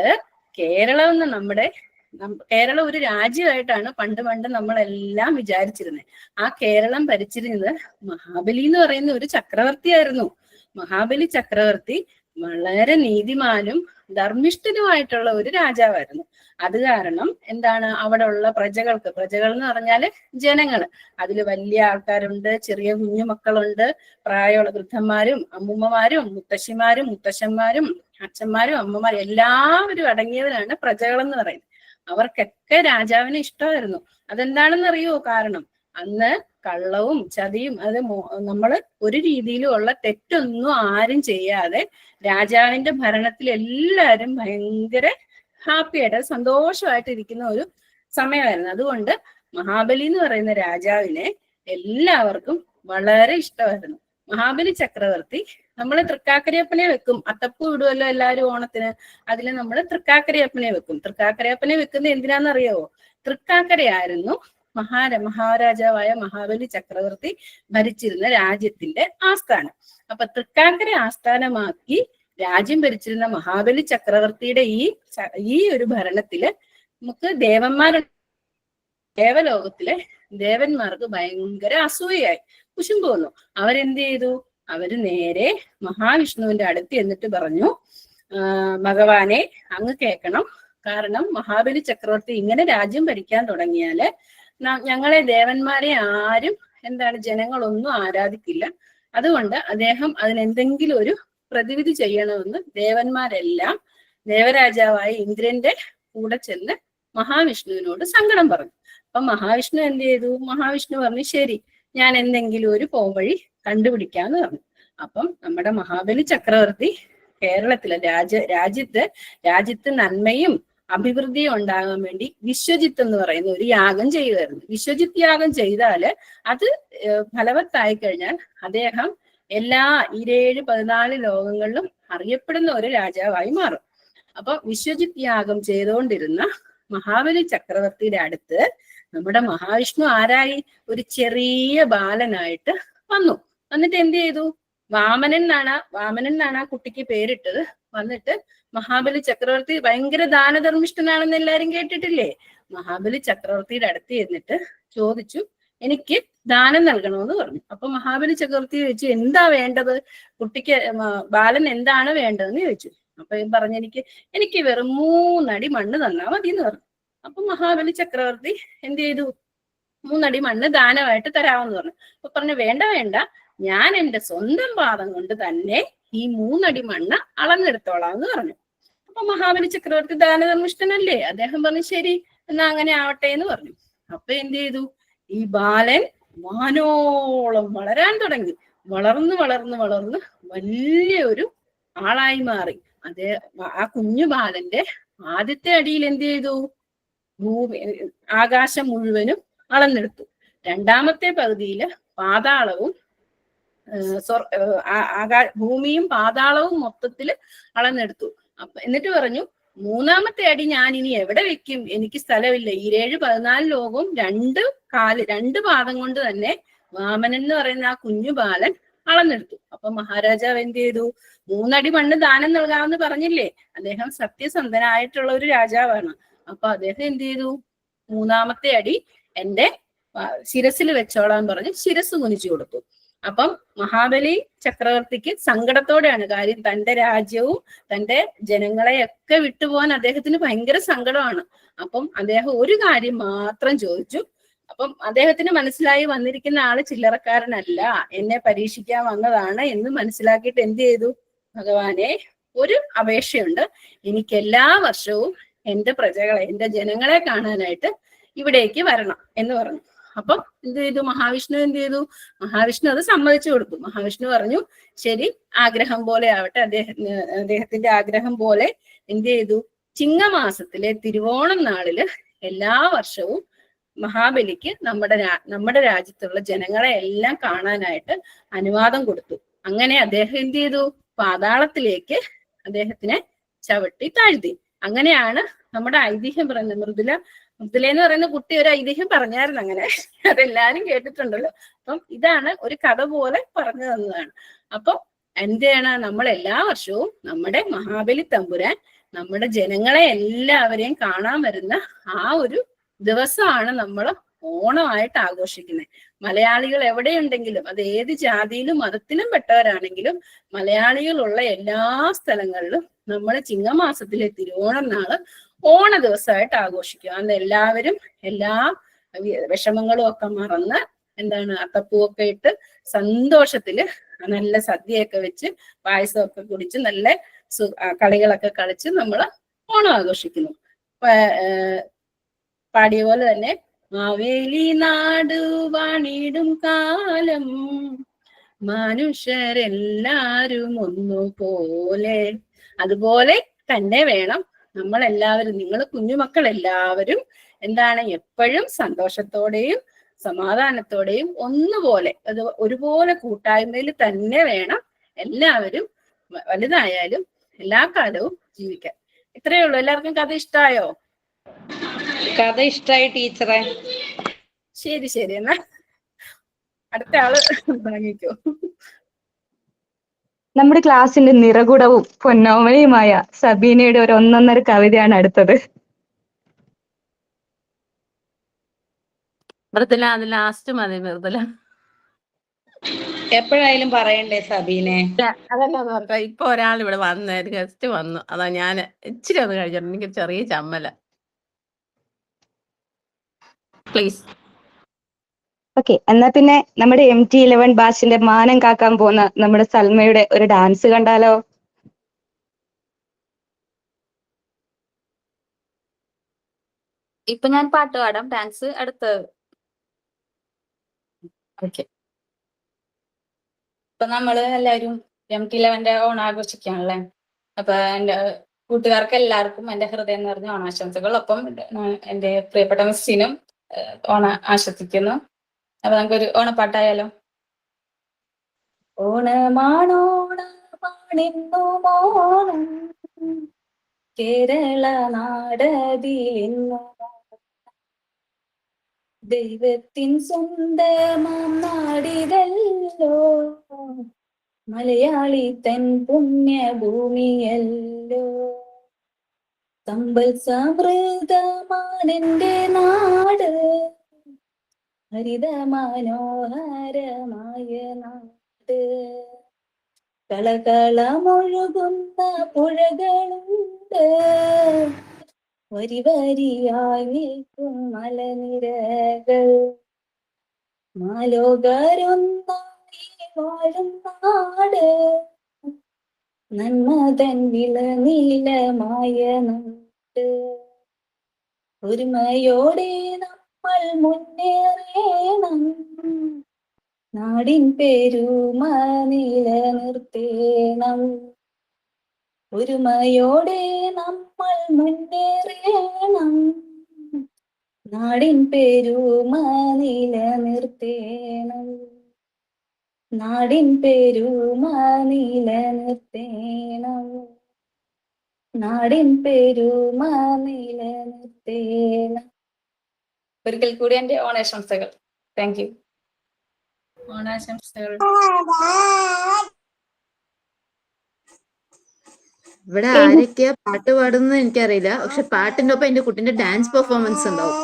കേരളം ഒരു രാജ്യമായിട്ടാണ് പണ്ട് നമ്മളെല്ലാം വിചാരിച്ചിരുന്നത്. ആ കേരളം ഭരിച്ചിരുന്നത് മഹാബലി എന്ന് പറയുന്ന ഒരു ചക്രവർത്തിയായിരുന്നു. മഹാബലി ചക്രവർത്തി വളരെ നീതിമാനും ധർമ്മിഷ്ഠനുമായിട്ടുള്ള ഒരു രാജാവായിരുന്നു. അത് കാരണം എന്താണ്, അവിടെ ഉള്ള പ്രജകൾ എന്ന് പറഞ്ഞാല് ജനങ്ങള്, അതില് വലിയ ആൾക്കാരുണ്ട്, ചെറിയ കുഞ്ഞു മക്കളുണ്ട്, പ്രായമുള്ള വൃദ്ധന്മാരും അമ്മുമ്മമാരും മുത്തശ്ശിമാരും മുത്തശ്ശന്മാരും അച്ഛന്മാരും അമ്മമാരും എല്ലാവരും അടങ്ങിയവരാണ് പ്രജകൾ എന്ന് പറയുന്നത്. അവർക്കൊക്കെ രാജാവിനെ ഇഷ്ടമായിരുന്നു. അതെന്താണെന്ന് അറിയുമോ? കാരണം അന്ന് കള്ളവും ചതിയും നമ്മള് ഒരു രീതിയിലും ഉള്ള തെറ്റൊന്നും ആരും ചെയ്യാതെ രാജാവിന്റെ ഭരണത്തിൽ എല്ലാവരും ഭയങ്കര ഹാപ്പിയായിട്ട് സന്തോഷമായിട്ട് ഇരിക്കുന്ന ഒരു സമയമായിരുന്നു. അതുകൊണ്ട് മഹാബലി എന്ന് പറയുന്ന രാജാവിനെ എല്ലാവർക്കും വളരെ ഇഷ്ടമായിരുന്നു. മഹാബലി ചക്രവർത്തി നമ്മള് തൃക്കാക്കരയപ്പനെ വെക്കും, അത്തപ്പൂ ഇടുമല്ലോ എല്ലാവരും ഓണത്തിന്. അതില് നമ്മള് തൃക്കാക്കരയപ്പനെ വെക്കും. തൃക്കാക്കരയപ്പനെ വെക്കുന്നത് എന്തിനാണെന്നറിയാവോ? തൃക്കാക്കരയായിരുന്നു മഹാരാജാവായ മഹാബലി ചക്രവർത്തി ഭരിച്ചിരുന്ന രാജ്യത്തിന്റെ ആസ്ഥാനം. അപ്പൊ തൃക്കാക്കര ആസ്ഥാനമാക്കി രാജ്യം ഭരിച്ചിരുന്ന മഹാബലി ചക്രവർത്തിയുടെ ഈ ഒരു ഭരണത്തില് നമുക്ക് ദേവലോകത്തിലെ ദേവന്മാർക്ക് ഭയങ്കര അസൂയയായി, കുശുമ്പ് വന്നു. അവരെന്ത് ചെയ്തു? അവര് നേരെ മഹാവിഷ്ണുവിന്റെ അടുത്ത് എന്നിട്ട് പറഞ്ഞു, ഭഗവാനെ അങ്ങ് കേൾക്കണം. കാരണം മഹാബലി ചക്രവർത്തി ഇങ്ങനെ രാജ്യം ഭരിക്കാൻ തുടങ്ങിയാല് ഞങ്ങളെ ദേവന്മാരെ ആരും ജനങ്ങളൊന്നും ആരാധിക്കില്ല. അതുകൊണ്ട് അദ്ദേഹം അതിനെന്തെങ്കിലും ഒരു പ്രതിവിധി ചെയ്യണമെന്ന് ദേവന്മാരെല്ലാം ദേവരാജാവായ ഇന്ദ്രന്റെ കൂടെ ചെന്ന് മഹാവിഷ്ണുവിനോട് സങ്കടം പറഞ്ഞു. അപ്പൊ മഹാവിഷ്ണു എന്ത് ചെയ്തു? മഹാവിഷ്ണു പറഞ്ഞു, ശരി, ഞാൻ എന്തെങ്കിലും ഒരു പോംവഴി കണ്ടുപിടിക്കാന്ന് പറഞ്ഞു. അപ്പം നമ്മുടെ മഹാബലി ചക്രവർത്തി കേരളത്തിലെ രാജ്യത്ത് നന്മയും അഭിവൃദ്ധിയും ഉണ്ടാകാൻ വേണ്ടി വിശ്വജിത്ത് എന്ന് പറയുന്ന ഒരു യാഗം ചെയ്യുമായിരുന്നു. വിശ്വജിത്ത് യാഗം ചെയ്താല് അത് ഫലവത്തായി കഴിഞ്ഞാൽ അദ്ദേഹം എല്ലാ 14 ലോകങ്ങളിലും അറിയപ്പെടുന്ന ഒരു രാജാവായി മാറും. അപ്പൊ വിശ്വജിത്ത് യാഗം ചെയ്തുകൊണ്ടിരുന്ന മഹാബലി ചക്രവർത്തിയുടെ അടുത്ത് നമ്മുടെ മഹാവിഷ്ണു ആരായി? ഒരു ചെറിയ ബാലനായിട്ട് വന്നു. എന്നിട്ട് എന്ത് ചെയ്തു? വാമനൻ എന്നാണ് ആ കുട്ടിക്ക് പേരിട്ടത്. വന്നിട്ട് മഹാബലി ചക്രവർത്തി ഭയങ്കര ദാനധർമ്മിഷ്ഠനാണെന്ന് എല്ലാരും കേട്ടിട്ടില്ലേ? മഹാബലി ചക്രവർത്തിയുടെ അടുത്ത് ചെന്നിട്ട് ചോദിച്ചു, എനിക്ക് ദാനം നൽകണമെന്ന് പറഞ്ഞു. അപ്പൊ മഹാബലി ചക്രവർത്തി ചോദിച്ചു, എന്താ വേണ്ടത്? കുട്ടിക്ക് ബാലൻ എന്താണ് വേണ്ടതെന്ന് ചോദിച്ചു. അപ്പൊ പറഞ്ഞു, എനിക്ക് വെറും 3 അടി മണ്ണ് തന്നാ മതി എന്ന് പറഞ്ഞു. അപ്പൊ മഹാബലി ചക്രവർത്തി എന്ത് ചെയ്തു? 3 അടി മണ്ണ് ദാനമായിട്ട് തരാമെന്ന് പറഞ്ഞു. അപ്പൊ പറഞ്ഞു, വേണ്ട, ഞാൻ എന്റെ സ്വന്തം പാദം കൊണ്ട് തന്നെ ഈ 3 അടി മണ്ണ് അളന്നെടുത്തോളാം എന്ന് പറഞ്ഞു. അപ്പൊ മഹാബലി ചക്രവർത്തി ദാനധർമ്മിഷ്ഠനല്ലേ, അദ്ദേഹം പറഞ്ഞു, ശരി എന്നാ അങ്ങനെ ആവട്ടെ എന്ന് പറഞ്ഞു. അപ്പൊ എന്ത് ചെയ്തു? ഈ ബാലൻ വാനോളം വളരാൻ തുടങ്ങി. വളർന്ന് വലിയ ഒരു ആളായി മാറി. ആ കുഞ്ഞു ബാലന്റെ ആദ്യത്തെ അടിയിൽ എന്ത് ചെയ്തു? ആകാശം മുഴുവനും അളന്നെടുത്തു. രണ്ടാമത്തെ പകുതിയില് പാതാളവും ഭൂമിയും പാതാളവും മൊത്തത്തില് അളന്നെടുത്തു. എന്നിട്ട് പറഞ്ഞു, 3ാമത്തെ അടി ഞാൻ ഇനി എവിടെ വെക്കും? എനിക്ക് സ്ഥലമില്ല. 14 ലോകവും 2 പാദം കൊണ്ട് തന്നെ വാമനൻ എന്ന് പറയുന്ന ആ കുഞ്ഞു ബാലൻ അളന്നെടുത്തു. അപ്പൊ മഹാരാജാവ് എന്ത് ചെയ്തു? 3 അടി മണ്ണ് ദാനം നൽകാമെന്ന് പറഞ്ഞില്ലേ? അദ്ദേഹം സത്യസന്ധനായിട്ടുള്ള ഒരു രാജാവാണ്. അപ്പൊ അദ്ദേഹം എന്ത് ചെയ്തു? 3ാമത്തെ അടി എന്റെ ശിരസിൽ വെച്ചോളാൻ പറഞ്ഞ് ശിരസ് കുനിച്ചു കൊടുത്തു. അപ്പം മഹാബലി ചക്രവർത്തിക്ക് സങ്കടത്തോടെയാണ്. കാര്യം തന്റെ രാജ്യവും തന്റെ ജനങ്ങളെയൊക്കെ വിട്ടുപോകാൻ അദ്ദേഹത്തിന് ഭയങ്കര സങ്കടമാണ്. അപ്പം അദ്ദേഹം ഒരു കാര്യം മാത്രം ചോദിച്ചു. അപ്പം അദ്ദേഹത്തിന് മനസ്സിലായി വന്നിരിക്കുന്ന ആള് ചില്ലറക്കാരനല്ല, എന്നെ പരീക്ഷിക്കാൻ വന്നതാണ് എന്ന് മനസ്സിലാക്കിയിട്ട് എന്ത് ചെയ്തു? ഭഗവാനെ, ഒരു അപേക്ഷയുണ്ട്, എനിക്ക് എല്ലാ വർഷവും എന്റെ പ്രജകളെ, എന്റെ ജനങ്ങളെ കാണാനായിട്ട് ഇവിടേക്ക് വരണം എന്ന് പറഞ്ഞു. അപ്പം എന്ത് ചെയ്തു? മഹാവിഷ്ണു എന്ത് ചെയ്തു? മഹാവിഷ്ണു അത് സമ്മതിച്ചു കൊടുത്തു. മഹാവിഷ്ണു പറഞ്ഞു, ശരി, ആഗ്രഹം പോലെ ആവട്ടെ. അദ്ദേഹത്തിന്റെ ആഗ്രഹം പോലെ എന്ത് ചെയ്തു? ചിങ്ങമാസത്തിലെ തിരുവോണം നാളില് എല്ലാ വർഷവും മഹാബലിക്ക് നമ്മുടെ രാജ്യത്തുള്ള ജനങ്ങളെ എല്ലാം കാണാനായിട്ട് അനുവാദം കൊടുത്തു. അങ്ങനെ അദ്ദേഹം എന്ത് ചെയ്തു? പാതാളത്തിലേക്ക് അദ്ദേഹത്തിനെ ചവിട്ടി താഴ്ത്തി. അങ്ങനെയാണ് നമ്മുടെ ഐതിഹ്യം പറയുന്നത്. മൃദുല എന്ന് പറയുന്ന കുട്ടി ഒരു ഐതിഹ്യം പറഞ്ഞായിരുന്നു അങ്ങനെ, അതെല്ലാരും കേട്ടിട്ടുണ്ടല്ലോ. അപ്പം ഇതാണ് ഒരു കഥ പോലെ പറഞ്ഞു തന്നതാണ്. അപ്പൊ എന്താണ്? നമ്മൾ എല്ലാ വർഷവും നമ്മുടെ മഹാബലി തമ്പുരാൻ നമ്മുടെ ജനങ്ങളെ എല്ലാവരെയും കാണാൻ വരുന്ന ആ ഒരു ദിവസമാണ് നമ്മൾ ഓണമായിട്ട് ആഘോഷിക്കുന്നത്. മലയാളികൾ എവിടെയുണ്ടെങ്കിലും, അത് ഏത് ജാതിയിലും മതത്തിലും പെട്ടവരാണെങ്കിലും, മലയാളികളുള്ള എല്ലാ സ്ഥലങ്ങളിലും നമ്മൾ ചിങ്ങമാസത്തിലെ തിരുവോണം നാള് ഓണ ദിവസമായിട്ട് ആഘോഷിക്കും. അന്ന് എല്ലാവരും എല്ലാ വിഷമങ്ങളും ഒക്കെ മറന്ന് അത്തപ്പൂവൊക്കെ ഇട്ട് സന്തോഷത്തില് നല്ല സദ്യയൊക്കെ വെച്ച് പായസമൊക്കെ കുടിച്ച് നല്ല കളികളൊക്കെ കളിച്ച് നമ്മൾ ഓണം ആഘോഷിക്കുന്നു. പാടിയ പോലെ തന്നെ മാവേലി നാട് വാണിടും കാലം മനുഷ്യരെല്ലാരും ഒന്നുപോലെ. അതുപോലെ തന്നെ വേണം നമ്മളെല്ലാവരും, നിങ്ങൾ കുഞ്ഞുമക്കൾ എല്ലാവരും എപ്പോഴും സന്തോഷത്തോടെയും സമാധാനത്തോടെയും ഒന്നുപോലെ, അത് ഒരുപോലെ കൂട്ടായ്മയിൽ തന്നെ വേണം എല്ലാവരും വലുതായാലും എല്ലാ കാലവും ജീവിക്കാൻ. ഇത്രയേ ഉള്ളൂ. എല്ലാവർക്കും കഥ ഇഷ്ടായോ? കഥ ഇഷ്ടായി ടീച്ചറെ. ശരി എന്നാ അടുത്ത ആള് തുടങ്ങിക്കോ. നമ്മുടെ ക്ലാസ്സിന്റെ നിറകുടവും പൊന്നോമനയുമായ സബീനയുടെ ഒരു 1.5 കവിതയാണ് അടുത്തത്. മൃദുല, അത് ലാസ്റ്റ് മതി മൃദുല. എപ്പോഴായാലും പറയണ്ടേ സബീനെ? അതല്ല നോക്ക, ഇപ്പൊ ഒരാൾ ഇവിടെ വന്ന ഗസ്റ്റ് വന്നു, അതാ ഞാൻ ഇച്ചിരി ഒന്ന് കഴിച്ചിട്ടുണ്ട്. എനിക്ക് ചെറിയ ചമ്മല. പ്ലീസ്. ഓക്കെ, എന്നാ പിന്നെ നമ്മുടെ MT11 ബാച്ചിന്റെ മാനം കാക്കാൻ പോകുന്ന നമ്മുടെ സൽമയുടെ ഒരു ഡാൻസ് കണ്ടാലോ? ഇപ്പൊ ഞാൻ പാട്ട് പാടാം. ഡാൻസ് അടുത്ത്. ഓക്കെ. ഇപ്പൊ നമ്മള് എല്ലാവരും MT11 ഓണം ആഘോഷിക്കുകയാണല്ലേ. അപ്പൊ എന്റെ കൂട്ടുകാർക്ക് എല്ലാവർക്കും എന്റെ ഹൃദയം നിറഞ്ഞ ഓണാശംസകൾ. ഒപ്പം എന്റെ പ്രിയപ്പെട്ട മിസ്സിനും ഓണ ആശംസിക്കുന്നു. അപ്പൊ നമുക്കൊരു ഓണപ്പാട്ടായാലോ? ഓണമാണോണമാണിന്നോണം കേരള നാടതിലിന്നു ദൈവത്തിൻ സ്വന്തമാം നാടിതല്ലോ മലയാളി തൻ പുണ്യഭൂമിയല്ലോ. സമ്പൽ സമൃദ്ധമാണെന്റെ നാട് ഹരിത മനോഹരമായ നാട്. കളകളമൊഴുകുന്ന പുഴകളുണ്ട് വരി വരിയായി നിൽക്കും മലനിരകൾ. മാലോകരൊന്നായി വാഴും നാട് നന്മതൻ വിളനീലമായ നാട്. ഒരുമയോടെ നമ്മൾ മുന്നേറേണം നാടിൻ പേരുമ നിലനിർത്തേണം. ഒരുമയോടെ നമ്മൾ മുന്നേറേണം നാടിൻ പേരുമ നിലനിർത്തേണം. നാടിൻ പേരുമ നിലനിർത്തേണം. നാടിൻ പേരുമ നിലനിർത്തേണം. ഒരിക്കൽ കൂടി എന്റെ ഓണാശംസകൾ. Thank you. ഓണാശംസകൾ. ഇവിടെ ആരൊക്കെയാ പാട്ട് പാടുന്നത് എനിക്കറിയില്ല, പക്ഷെ പാട്ടിന്റെ ഒപ്പം എന്റെ കുട്ടിന്റെ ഡാൻസ് പെർഫോമൻസ് ഉണ്ടാവും.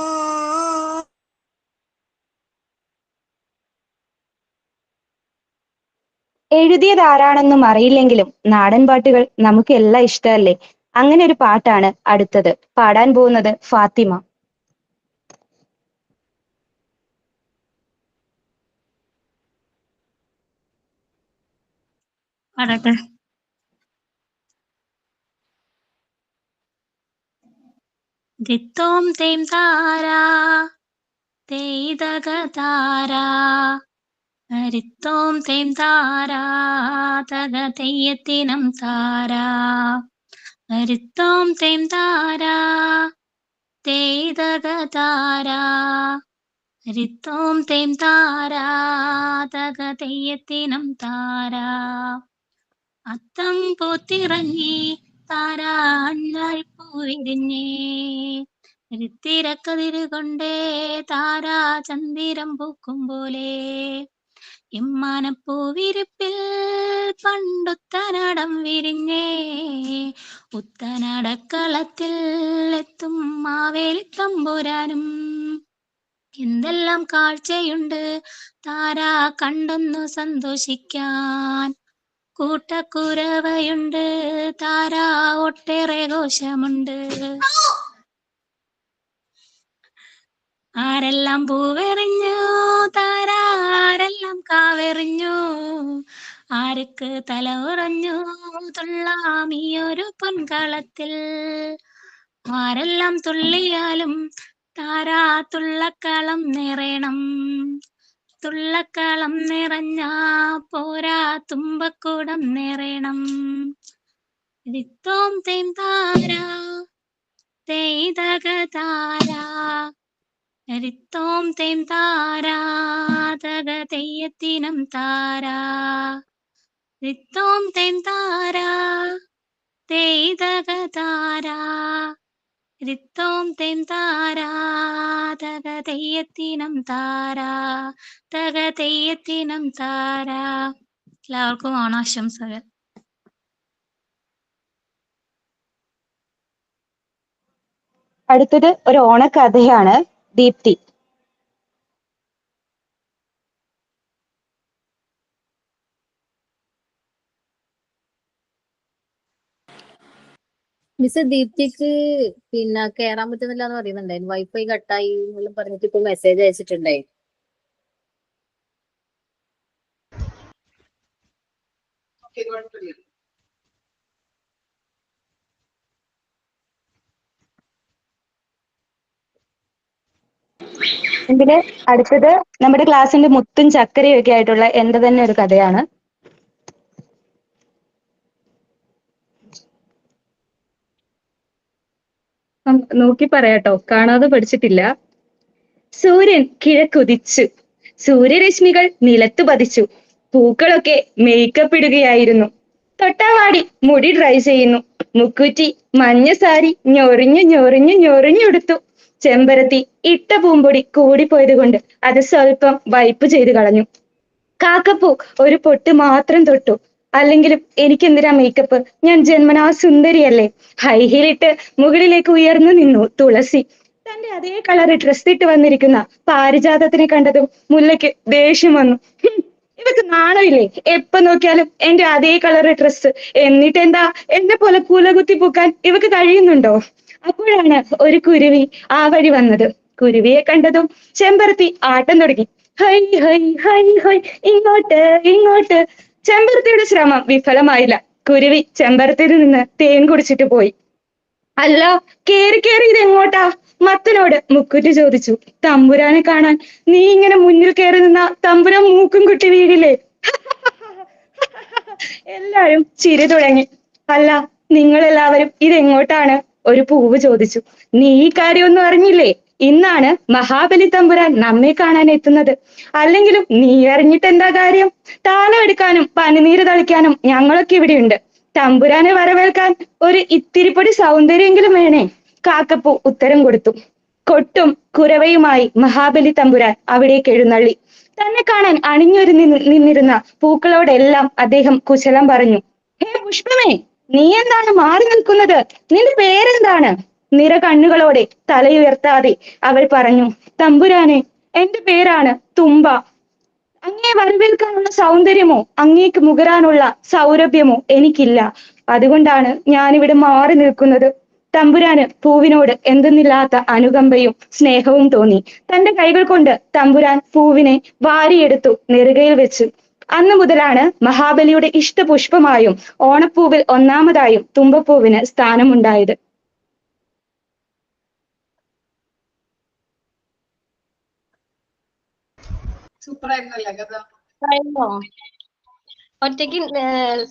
എഴുതിയത് ആരാണെന്നും അറിയില്ലെങ്കിലും നാടൻ പാട്ടുകൾ നമുക്ക് എല്ലാം ഇഷ്ടമല്ലേ. അങ്ങനെ ഒരു പാട്ടാണ് അടുത്തത്. പാടാൻ പോകുന്നത് ഫാത്തിമ. പാടട്ടെ. ദിത്തോം തേം താരാ തേയ്തക താരാ ഹരിത്തോം തേം താരാ തക തെയ്യത്തിനം താരാ ഹരിത്തോം തേം താരാ തേയ്തക താരാ ഹരിത്തോം തേം താരാ തക തെയ്യത്തിനം താരാ. അത്തം പൂത്തിറങ്ങി താരാ അണ്ണാൾ പൂവിരിഞ്ഞേ രിത്തിരക്കതിരുകൊണ്ടേ താരാ ചന്ദിരം പൂക്കും പോലെ ഇമ്മാനപ്പൂവിരിപ്പിൽ പണ്ടുത്തനടം വിരിഞ്ഞേ ഉത്തനടക്കളത്തിൽ എത്തും മാവേലിത്തമ്പുരാനും. എന്തെല്ലാം കാഴ്ചയുണ്ട് താരാ കണ്ടൊന്നു സന്തോഷിക്കാൻ. കൂട്ടക്കുരവയുണ്ട് താരാ ഒട്ടേറെ ഘോഷമുണ്ട്. ആരെല്ലാം പൂവെറിഞ്ഞു താരാ ആരെല്ലാം കാവെറിഞ്ഞു. ആർക്ക് തല ഉറഞ്ഞു തുള്ളാം ഈ ഒരു പൊൻകളത്തിൽ. ആരെല്ലാം തുള്ളിയാലും താരാ തുള്ളക്കളം നിറയണം. തുള്ളക്കളം നിറഞ്ഞ പോരാ തുമ്പക്കൂടം നിറയണം. ദിത്തോം തേം താരാ തേയ്തക താരാ ഹരിത്തോം തേം താരാ തക തെയ്യത്തിനം താരാ ദിത്തോം തേം താരാ തേയ്തക താരാ ഹരിത്തോം തേം താരാ തക തെയ്യത്തിനം താരാ തക തെയ്യത്തിനം താരാ. എല്ലാവർക്കും ഓണാശംസകൾ. അടുത്തത് ഒരു ഓണക്കഥയാണ്. ദീപ്തി. മിസ് ദീപ്തിക്ക് പിന്നെ കേറാൻ പറ്റുന്നില്ല എന്ന് പറയുന്നുണ്ടായിരുന്നു. വൈഫൈ കട്ടായി എന്നെല്ലാം പറഞ്ഞിട്ട് ഇപ്പൊ മെസ്സേജ് അയച്ചിട്ടുണ്ടായി. ഓക്കെ, കുഴപ്പമില്ല. ഇതില് അടുത്തത് നമ്മുടെ ക്ലാസ്സിന്റെ മുത്തും ചക്കരയും ഒക്കെ ആയിട്ടുള്ള എന്റെ തന്നെ ഒരു കഥയാണ്. നോക്കി പറയാട്ടോ, കാണാതെ പഠിച്ചിട്ടില്ല. സൂര്യൻ കിഴക്കുദിച്ചു. സൂര്യരശ്മികൾ നിലത്തു പതിച്ചു. പൂക്കളൊക്കെ മേക്കപ്പ് ഇടുകയായിരുന്നു. തൊട്ടാവാടി മുടി ഡ്രൈ ചെയ്യുന്നു. മുക്കുറ്റി മഞ്ഞ സാരി ഞൊറിഞ്ഞു ഞൊറിഞ്ഞു ഞൊറിഞ്ഞെടുത്തു. ചെമ്പരത്തി ഇട്ട പൂമ്പൊടി കൂടിപ്പോയത് കൊണ്ട് അത് സ്വല്പം വൈപ്പ് ചെയ്തു കളഞ്ഞു. കാക്കപ്പൂ ഒരു പൊട്ട് മാത്രം തൊട്ടു. അല്ലെങ്കിലും എനിക്കെന്തിനാ മേക്കപ്പ്, ഞാൻ ജന്മനാ സുന്ദരിയല്ലേ. ഹൈ ഹീലിട്ട് മുകളിലേക്ക് ഉയർന്നു നിന്നു തുളസി. തന്റെ അതേ കളർ ഡ്രസ് ഇട്ട് വന്നിരിക്കുന്ന പാരിജാതത്തിനെ കണ്ടതും മുല്ലയ്ക്ക് ദേഷ്യം വന്നു. ഇവക്ക് നാണമില്ലേ, എപ്പോ നോക്കിയാലും എന്റെ അതേ കളർ ഡ്രസ്സ്. എന്നിട്ട് എന്താ എന്നെ പോലെ കുലകുത്തി പൂക്കാൻ ഇവക്ക് കഴിയുന്നുണ്ടോ? അപ്പോഴാണ് ഒരു കുരുവി ആ വഴി വന്നത്. കുരുവിയെ കണ്ടതും ചെമ്പരത്തി ആട്ടം തുടങ്ങി. ഹൈ ഹൈ ഹൈ ഹൈ, ഇങ്ങോട്ട് ഇങ്ങോട്ട്. ചെമ്പരത്തിയുടെ ശ്രമം വിഫലമായില്ല. കുരുവി ചെമ്പരത്തിയിൽ നിന്ന് തേൻ കുടിച്ചിട്ട് പോയി. അല്ല, കേറി കേറി ഇത് എങ്ങോട്ടാ? മത്തനോട് മുക്കുറ്റി ചോദിച്ചു. തമ്പുരാനെ കാണാൻ നീ ഇങ്ങനെ മുന്നിൽ കയറി നിന്ന തമ്പുരാൻ മൂക്കും കുട്ടി വീഴില്ലേ? എല്ലാരും ചിരി തുടങ്ങി. അല്ല, നിങ്ങളെല്ലാവരും ഇതെങ്ങോട്ടാണ്? ഒരു പൂവ് ചോദിച്ചു. നീ ഈ കാര്യമൊന്നും അറിഞ്ഞില്ലേ? ഇന്നാണ് മഹാബലി തമ്പുരാൻ നമ്മെ കാണാൻ എത്തുന്നത്. അല്ലെങ്കിലും നീ അറിഞ്ഞിട്ട് എന്താ കാര്യം? താലം എടുക്കാനും പനിനീര് തളിക്കാനും ഞങ്ങളൊക്കെ ഇവിടെയുണ്ട്. തമ്പുരാനെ വരവേൽക്കാൻ ഒരു ഇത്തിരിപ്പൊടി സൗന്ദര്യമെങ്കിലും വേണേ. കാക്കപ്പൂ ഉത്തരം കൊടുത്തു. കൊട്ടും കുരവയുമായി മഹാബലി തമ്പുരാൻ അവിടേക്ക് എഴുന്നള്ളി. തന്നെ കാണാൻ അണിഞ്ഞൊരുങ്ങി നിന്നിരുന്ന പൂക്കളോടെല്ലാം അദ്ദേഹം കുശലം പറഞ്ഞു. ഹേ പുഷ്പമേ, നീ എന്താണ് മാറി നിൽക്കുന്നത്? നിന്റെ പേരെന്താണ്? നിറ കണ്ണുകളോടെ തലയുയർത്താതെ അവൾ പറഞ്ഞു. തമ്പുരാനെ, എന്റെ പേരാണ് തുമ്പ. അങ്ങേ വരവേൽക്കാനുള്ള സൗന്ദര്യമോ അങ്ങേക്ക് മുകരാനുള്ള സൗരഭ്യമോ എനിക്കില്ല. അതുകൊണ്ടാണ് ഞാനിവിടെ മാറി നിൽക്കുന്നത്. തമ്പുരാന് പൂവിനോട് എന്തെന്നില്ലാത്ത അനുകമ്പയും സ്നേഹവും തോന്നി. തന്റെ കൈകൾ കൊണ്ട് തമ്പുരാൻ പൂവിനെ വാരിയെടുത്തു നെറുകയിൽ വെച്ചു. അന്നു മുതലാണ് മഹാബലിയുടെ ഇഷ്ടപുഷ്പമായും ഓണപ്പൂവിൽ ഒന്നാമതായും തുമ്പപ്പൂവിന് സ്ഥാനമുണ്ടായത്. സൂപ്പർ ആയിരുന്നല്ലേ കഥ? കഴിഞ്ഞോ? ഒറ്റയ്ക്ക്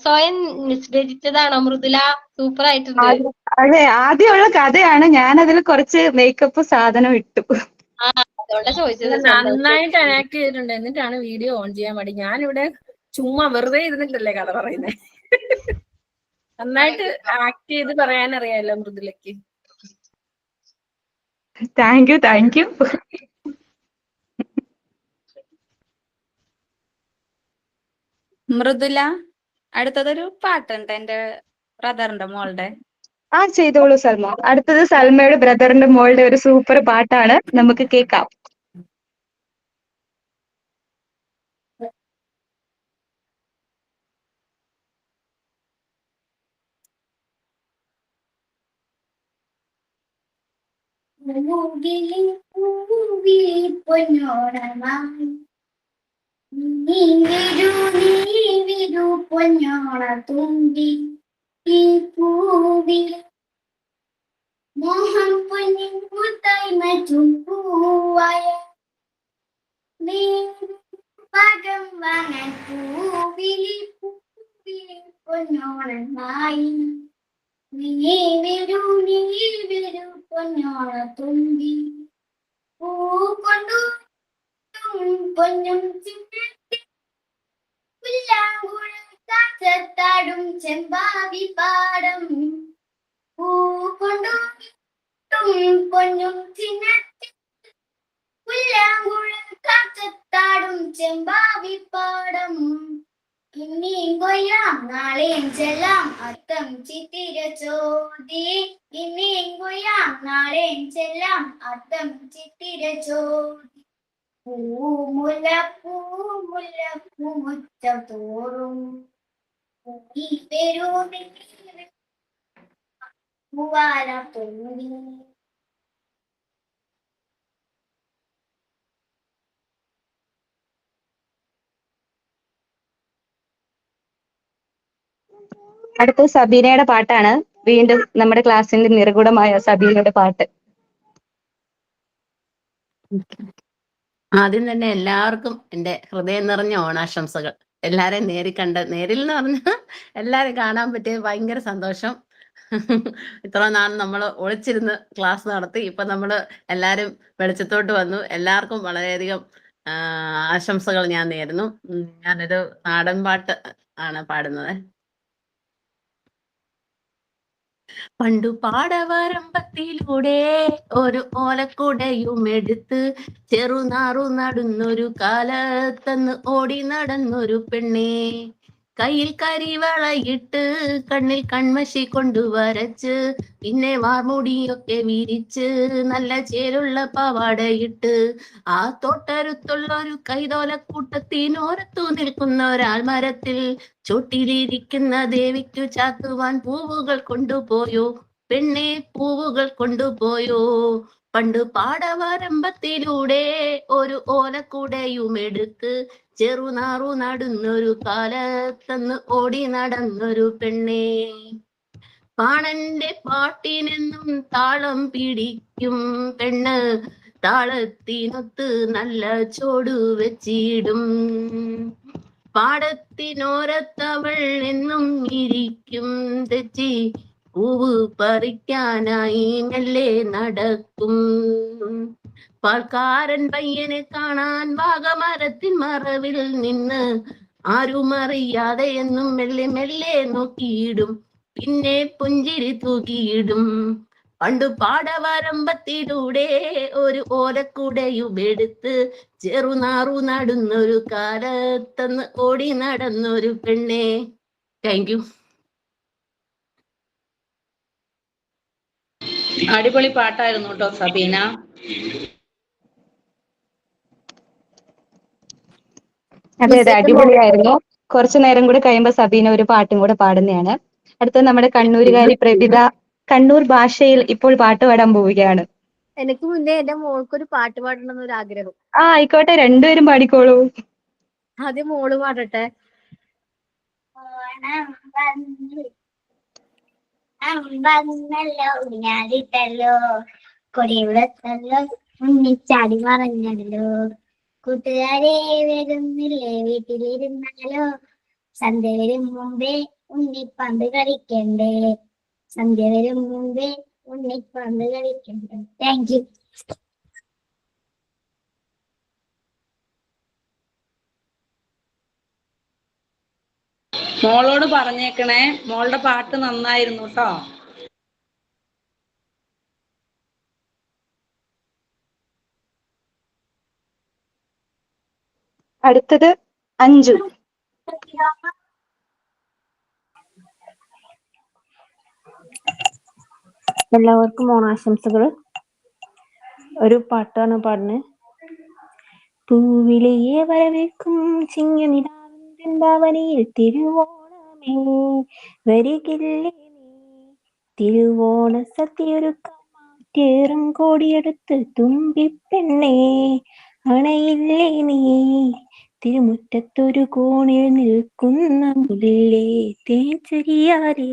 സ്വയം നിശ്ചയിച്ചതാണോ മൃദുല? സൂപ്പർ ആയിട്ടുണ്ട്. അതെ, ആദ്യമുള്ള കഥയാണ്. ഞാൻ അതിൽ കുറച്ച് മേക്കപ്പ് സാധനം ഇട്ടു. ആ, അതുകൊണ്ടാ ചോദിച്ചത്. നന്നായിട്ട് ആക്ട് ചെയ്തിട്ടുണ്ട്. എന്നിട്ടാണ് വീഡിയോ ഓൺ ചെയ്യാൻ മടി. ഞാനിവിടെ ചുമ്മാ വെറുതെ ഇരുന്നിട്ടല്ലേ കഥ പറയുന്നത്. നന്നായിട്ട് ആക്ട് ചെയ്ത് പറയാനറിയാലോ മൃദുലയ്ക്ക്. Thank you, thank you. Mridula, അടുത്തതൊരു പാട്ടുണ്ട് എന്റെ ബ്രദറിന്റെ മോളുടെ. ആ, ചെയ്തോളൂ സൽമ. അടുത്തത് സൽമയുടെ ബ്രദറിന്റെ മോളുടെ ഒരു സൂപ്പർ പാട്ടാണ്, നമുക്ക് കേൾക്കാം. പൊന്നോണമായി നീ വിരു പൊന്നോണ തുമ്പി ഈ പൂവിൽ മോഹം പൊന്നിൻ മുത്തായി മറ്റും പൂവായ പകം വാങ്ങാൻ പൂവിലി പൂവിലി പൊന്നോണമായി നീ വിരു പൊന്നോണ തുമ്പി പൂ കൊണ്ടു പൊന്നും പുല്ലാങ്കുഴൽ കാറ്റത്താടും ചെമ്പാവി പാടം പൂ കൊണ്ടും പൊന്നും ചിന്നത്തി പുല്ലാങ്കുഴൽ കാറ്റത്താടും ചെമ്പാവി പാടം ഇനിയും കൊയ്യാം നാളെയും ചെല്ലാം അത്തം ചിത്തിര ചോതി ഇനിയും കൊയ്യാം നാളെയും ചെല്ലാം അത്തം ചിത്തിര ചോതി പൂമുല്ല പൂമുല്ല പൂമുറ്റം തോറും ഈ പൂവാല തോന്നി. അടുത്ത സബീനയുടെ പാട്ടാണ്. വീണ്ടും നമ്മുടെ ക്ലാസ്സിന്റെ നിറകുടമായ സബീനയുടെ പാട്ട്. ആദ്യം തന്നെ എല്ലാവർക്കും എൻ്റെ ഹൃദയം നിറഞ്ഞ ഓണാശംസകൾ. എല്ലാരെയും നേരിൽ എന്ന് പറഞ്ഞാൽ എല്ലാരെയും കാണാൻ പറ്റിയ ഭയങ്കര സന്തോഷം. ഇത്ര നാൾ നമ്മൾ ഒളിച്ചിരുന്ന് ക്ലാസ് നടത്തി. ഇപ്പൊ നമ്മൾ എല്ലാരും വെളിച്ചത്തോട്ട് വന്നു. എല്ലാവർക്കും വളരെയധികം ആശംസകൾ ഞാൻ നേരുന്നു. ഞാനൊരു നാടൻ പാട്ട് ആണ് പാടുന്നത്. പണ്ടു പാടവരമ്പത്തിലൂടെ ഒരു ഓലക്കുടയും എടുത്ത് ചെറുനാറു നടന്നൊരു കാലത്തന്ന് ഓടി നടന്നൊരു പെണ്ണേ, കയ്യിൽ കരിവളയിട്ട് കണ്ണിൽ കൺമഷി കൊണ്ടുവരച്ച് പിന്നെ വാർമുടിയൊക്കെ വിരിച്ച് നല്ല ചേലുള്ള പാവാടയിട്ട് ആ തൊട്ടടുത്തുള്ള ഒരു കൈതോലക്കൂട്ടത്തിനോരത്തു നിൽക്കുന്ന ഒരാൾ മരത്തിൽ ചോട്ടിലിരിക്കുന്ന ദേവിക്കു ചാത്തുവാൻ പൂവുകൾ കൊണ്ടുപോയോ പെണ്ണെ, പൂവുകൾ കൊണ്ടുപോയോ. പണ്ട് പാടവരമ്പത്തിലൂടെ ഒരു ഓലക്കുടയും എടുത്ത് ചെറുനാറു നടന്നൊരു കാലത്തന്ന് ഓടി നടന്നൊരു പെണ്ണേ, പാണന്റെ പാട്ടിനെന്നും താളം പിടിക്കും പെണ്ണ്, താളത്തിനൊത്ത് നല്ല ചോടു വെച്ചിടും. പാടത്തിനോരത്തവൾ എന്നും ഇരിക്കും തെച്ചി പൂവ് പറിക്കാനായി മെല്ലെ നടക്കും. പാൽക്കാരൻ പയ്യനെ കാണാൻ വാഗമരത്തിൻ മറവിൽ നിന്ന് ആരും അറിയാതെ എന്നും മെല്ലെ മെല്ലെ നോക്കിയിടും, പിന്നെ പുഞ്ചിരി തൂക്കിയിടും. പണ്ടു പാടവരമ്പത്തിലൂടെ ഒരു ഓലക്കുടയും എടുത്ത് ചെറുനാറു നടന്നൊരു കാലത്തന്ന് ഓടി നടന്നൊരു പെണ്ണെ. Thank you. അടിപൊളി പാട്ടായിരുന്നു കേട്ടോ സബീന. അതെ അതെ, അടിപൊളിയായിരുന്നു. കുറച്ചു നേരം കൂടെ കഴിയുമ്പോ സബീന ഒരു പാട്ടും കൂടെ പാടുന്നതാണ്. അടുത്തത് നമ്മുടെ കണ്ണൂരുകാരി പ്രഭിത കണ്ണൂർ ഭാഷയിൽ ഇപ്പോൾ പാട്ട് പാടാൻ പോവുകയാണ്. എനിക്ക് മുന്നേ എന്റെ മോൾക്കൊരു പാട്ട് പാടണം എന്നൊരു ആഗ്രഹം. ആയിക്കോട്ടെ, രണ്ടുപേരും പാടിക്കോളൂ. ആദ്യം മോള് പാടട്ടെ. വന്നല്ലോ ഞാനിട്ടല്ലോ കൊടിവിടത്തല്ലോ ഉണ്ണിച്ചാടി മറഞ്ഞല്ലോ, കൂട്ടുകാരെ വരുന്നില്ലേ വീട്ടിലിരുന്നാലോ, സന്ധ്യ വരും മുമ്പേ ഉണ്ണിപ്പന്ത് കളിക്കണ്ടേ, സന്ധ്യ വരും മുമ്പേ ഉണ്ണിപ്പന്ത് കളിക്കണ്ടേ. Thank you. മോളോട് പറഞ്ഞേക്കണേ, മോളുടെ പാട്ട് നന്നായിരുന്നു കേട്ടോ. അടുത്തത് അഞ്ജു. എല്ലാവർക്കും ഓണാശംസകൾ. ഒരു പാട്ടാണ് പാടുന്നത്. പൂവിളിയെ വരവേൽക്കും ചിങ്ങനിലാവനിയിൽ തിരുവോണമേ വരികില്ലേ നീ, തിരുവോണ സദ്യയൊരുക്കാൻ മാറ്റേറും കോടിയെടുത്ത് തുമ്പിപ്പെണ്ണേ അണയില്ലേ നീ, തിരുമുറ്റത്തൊരു കോണിൽ നിൽക്കുന്ന മുല്ലേ തേൻചൊരിയാരേ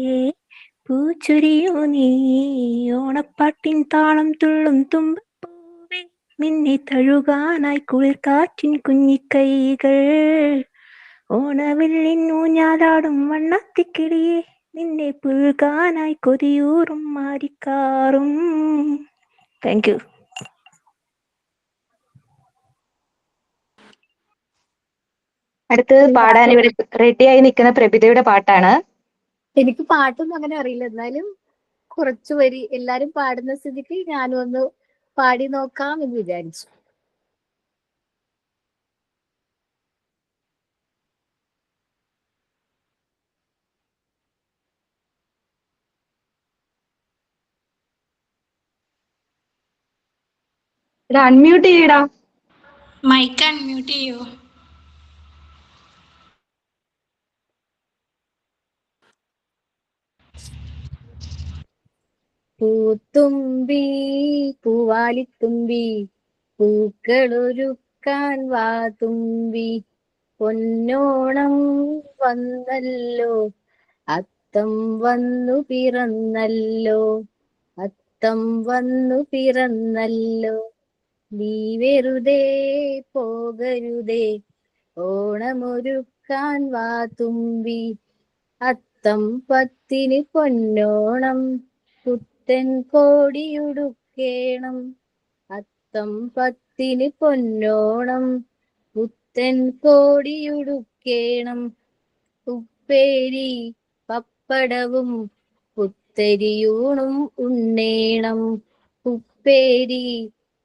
പൂച്ചൊരിയോ നീ, ഓണപ്പാട്ടിൻ താളം തുള്ളും തുമ്പപ്പൂവേ നിന്നെ തഴുകാനായി കുളിർക്കാറ്റിൻ കുഞ്ഞിക്കൈകൾ, ഓണവില്ലിൻ ഊഞ്ഞാലാടും വണ്ണത്തിക്കിളിയെ നിന്നെ പുൽകാനായി കൊതിയൂറും മാരിക്കാറും. Thank you. അടുത്തത് പാടാൻ ഇവിടെ റെഡിയായി നിൽക്കുന്ന പ്രഭിതയുടെ പാട്ടാണ്. എനിക്ക് പാട്ടൊന്നും അങ്ങനെ അറിയില്ല, എന്നാലും കുറച്ചു വരി എല്ലാരും പാടുന്ന സ്ഥിതിക്ക് ഞാനും ഒന്ന് പാടി നോക്കാം എന്ന് വിചാരിച്ചു. അൺമ്യൂട്ട് ചെയ്യടാ. മൈക്ക് അൺമ്യൂട്ട് ചെയ്യോ? പൂത്തുമ്പി പൂവാലിത്തുമ്പി പൂക്കളൊരുക്കാൻ വാ തുമ്പി, പൊന്നോണം വന്നല്ലോ അത്തം വന്നു പിറന്നല്ലോ, അത്തം വന്നു പിറന്നല്ലോ, നീ വെറുതെ പോകരുതേ, ഓണമൊരുക്കാൻ വാ തുമ്പി. അത്തം പത്തിന് പൊന്നോണം, പുത്തൻ കോടിയുടുക്കേണം. അത്തം പത്തിന് പൊന്നോണം, പുത്തൻ കോടിയുടുക്കേണം. ഉപ്പേരി പപ്പടവും പുത്തരിയൂണും ഉണ്ണേണം. ഉപ്പേരി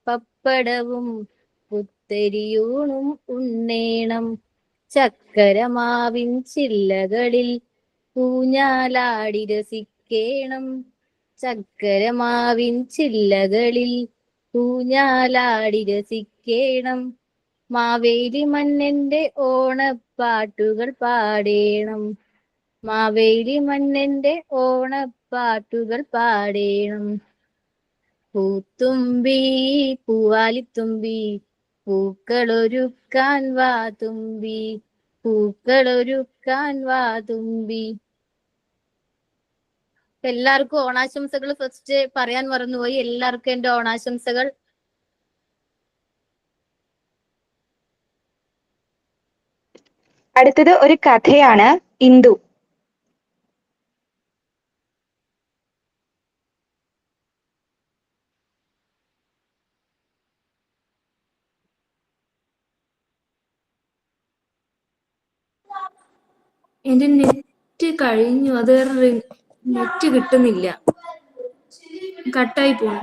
പപ്പടവും പുത്തരിയൂണും ഉണ്ണേണം. ചക്കരമാവിൻ ചില്ലകളിൽ ഊഞ്ഞാലാടി രസിക്കേണം. ചക്കരമാവിൻ ചില്ലകളിൽ ഊഞ്ഞാലാടി രസിക്കേണം. മാവേലി മന്നന്റെ ഓണപ്പാട്ടുകൾ പാടേണം. മാവേലി മന്നന്റെ ഓണപ്പാട്ടുകൾ പാടേണം. പൂത്തുമ്പി പൂവാലിത്തുമ്പി, പൂക്കളൊരുക്കാൻ വാ തുമ്പി. പൂക്കളൊരുക്കാൻ വാ തുമ്പി. എല്ലാവർക്കും ഓണാശംസകൾ ഫസ്റ്റ് പറയാൻ മറന്നുപോയി. എല്ലാവർക്കും എന്റെ ഓണാശംസകൾ. അടുത്തത് ഒരു കഥയാണ്. ഇന്ദു. എന്റെ നെറ്റ് കഴിഞ്ഞു. അത് നെറ്റ് കിട്ടുന്നില്ല, കട്ടായി പോണു.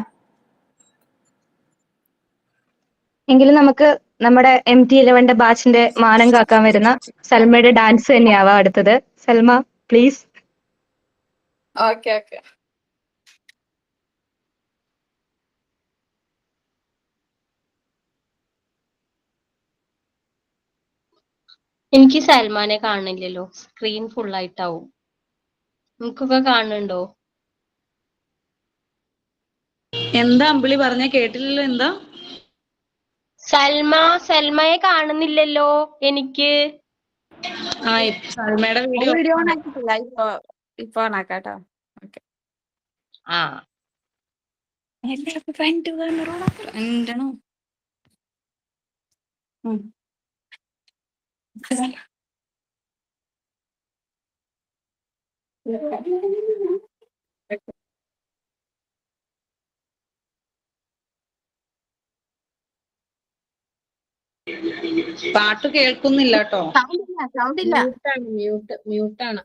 എങ്കിലും നമുക്ക് നമ്മുടെ MT11 ബാച്ചിന്റെ മാനം കാക്കാൻ വരുന്ന സൽമയുടെ ഡാൻസ് തന്നെയാവാം അടുത്തത്. സൽമ പ്ലീസ്. Okay okay. എനിക്ക് സൽമാനെ കാണുന്നില്ലല്ലോ, സ്ക്രീൻ ഫുൾ ആയിട്ടാവും. നിങ്ങൾക്കൊക്കെ കാണുന്നുണ്ടോ? എന്താ അമ്പിളി പറഞ്ഞ കേട്ടില്ലല്ലോ. എന്താ? സൽമയെ കാണുന്നില്ലല്ലോ എനിക്ക്. സൽമയുടെ വീഡിയോ ഓൺ ആക്കിയിട്ടില്ല. ഇപ്പൊ ഓൺ ആക്കാട്ടോ. ഓക്കെ. ആ ഫ്രണ്ട് എന്താണോ? പാട്ട് കേൾക്കുന്നില്ല കേട്ടോ. സൗണ്ട് ഇല്ല. മ്യൂട്ടാണ്.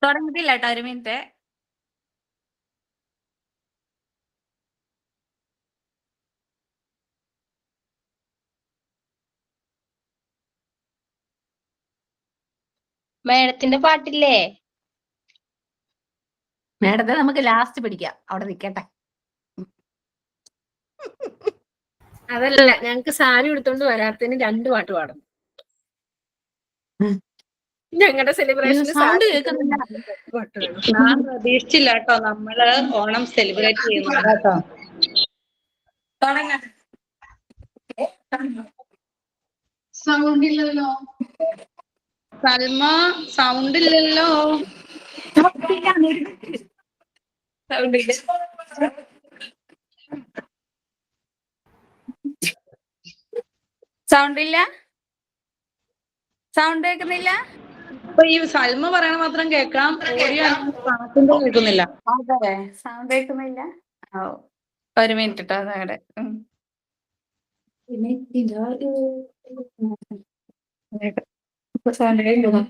തുടങ്ങിയിട്ടില്ല കേട്ടോ. ഒരു മിനിറ്റ്. മേഡത്തിന്റെ പാട്ടില്ലേ? മേഡത്തെ നമുക്ക് ലാസ്റ്റ് പിടിക്കാം, അവിടെ നിക്കട്ടെ. അതല്ല, ഞങ്ങക്ക് സാരി എടുത്തോണ്ട് വരാത്തതിന് 2 പാട്ട് പാടും. ഞങ്ങളുടെ സെലിബ്രേഷൻ സൗണ്ട് കേൾക്കുന്നില്ല. ഞാൻ പ്രതീക്ഷിച്ചില്ല കേട്ടോ നമ്മള് ഓണം സെലിബ്രേറ്റ് ചെയ്യുന്നത് കേട്ടോ. സൗണ്ട് ഇല്ലല്ലോ. സൽമ സൗണ്ട് ഇല്ലല്ലോ. സൗണ്ട് ഇല്ല. സൗണ്ട് കേൾക്കുന്നില്ല. ഇപ്പൊ ഈ സൽമ പറയണ മാത്രം കേൾക്കാം. ഓഡിയോ പാട്ടിന്റെ കേൾക്കുന്നില്ല. അതെ, സൗണ്ട് കേൾക്കുന്നില്ല. ഒരു മിനിറ്റ് കേട്ടോ. അതവിടെ സൗണ്ട് കേൾക്കുന്നു.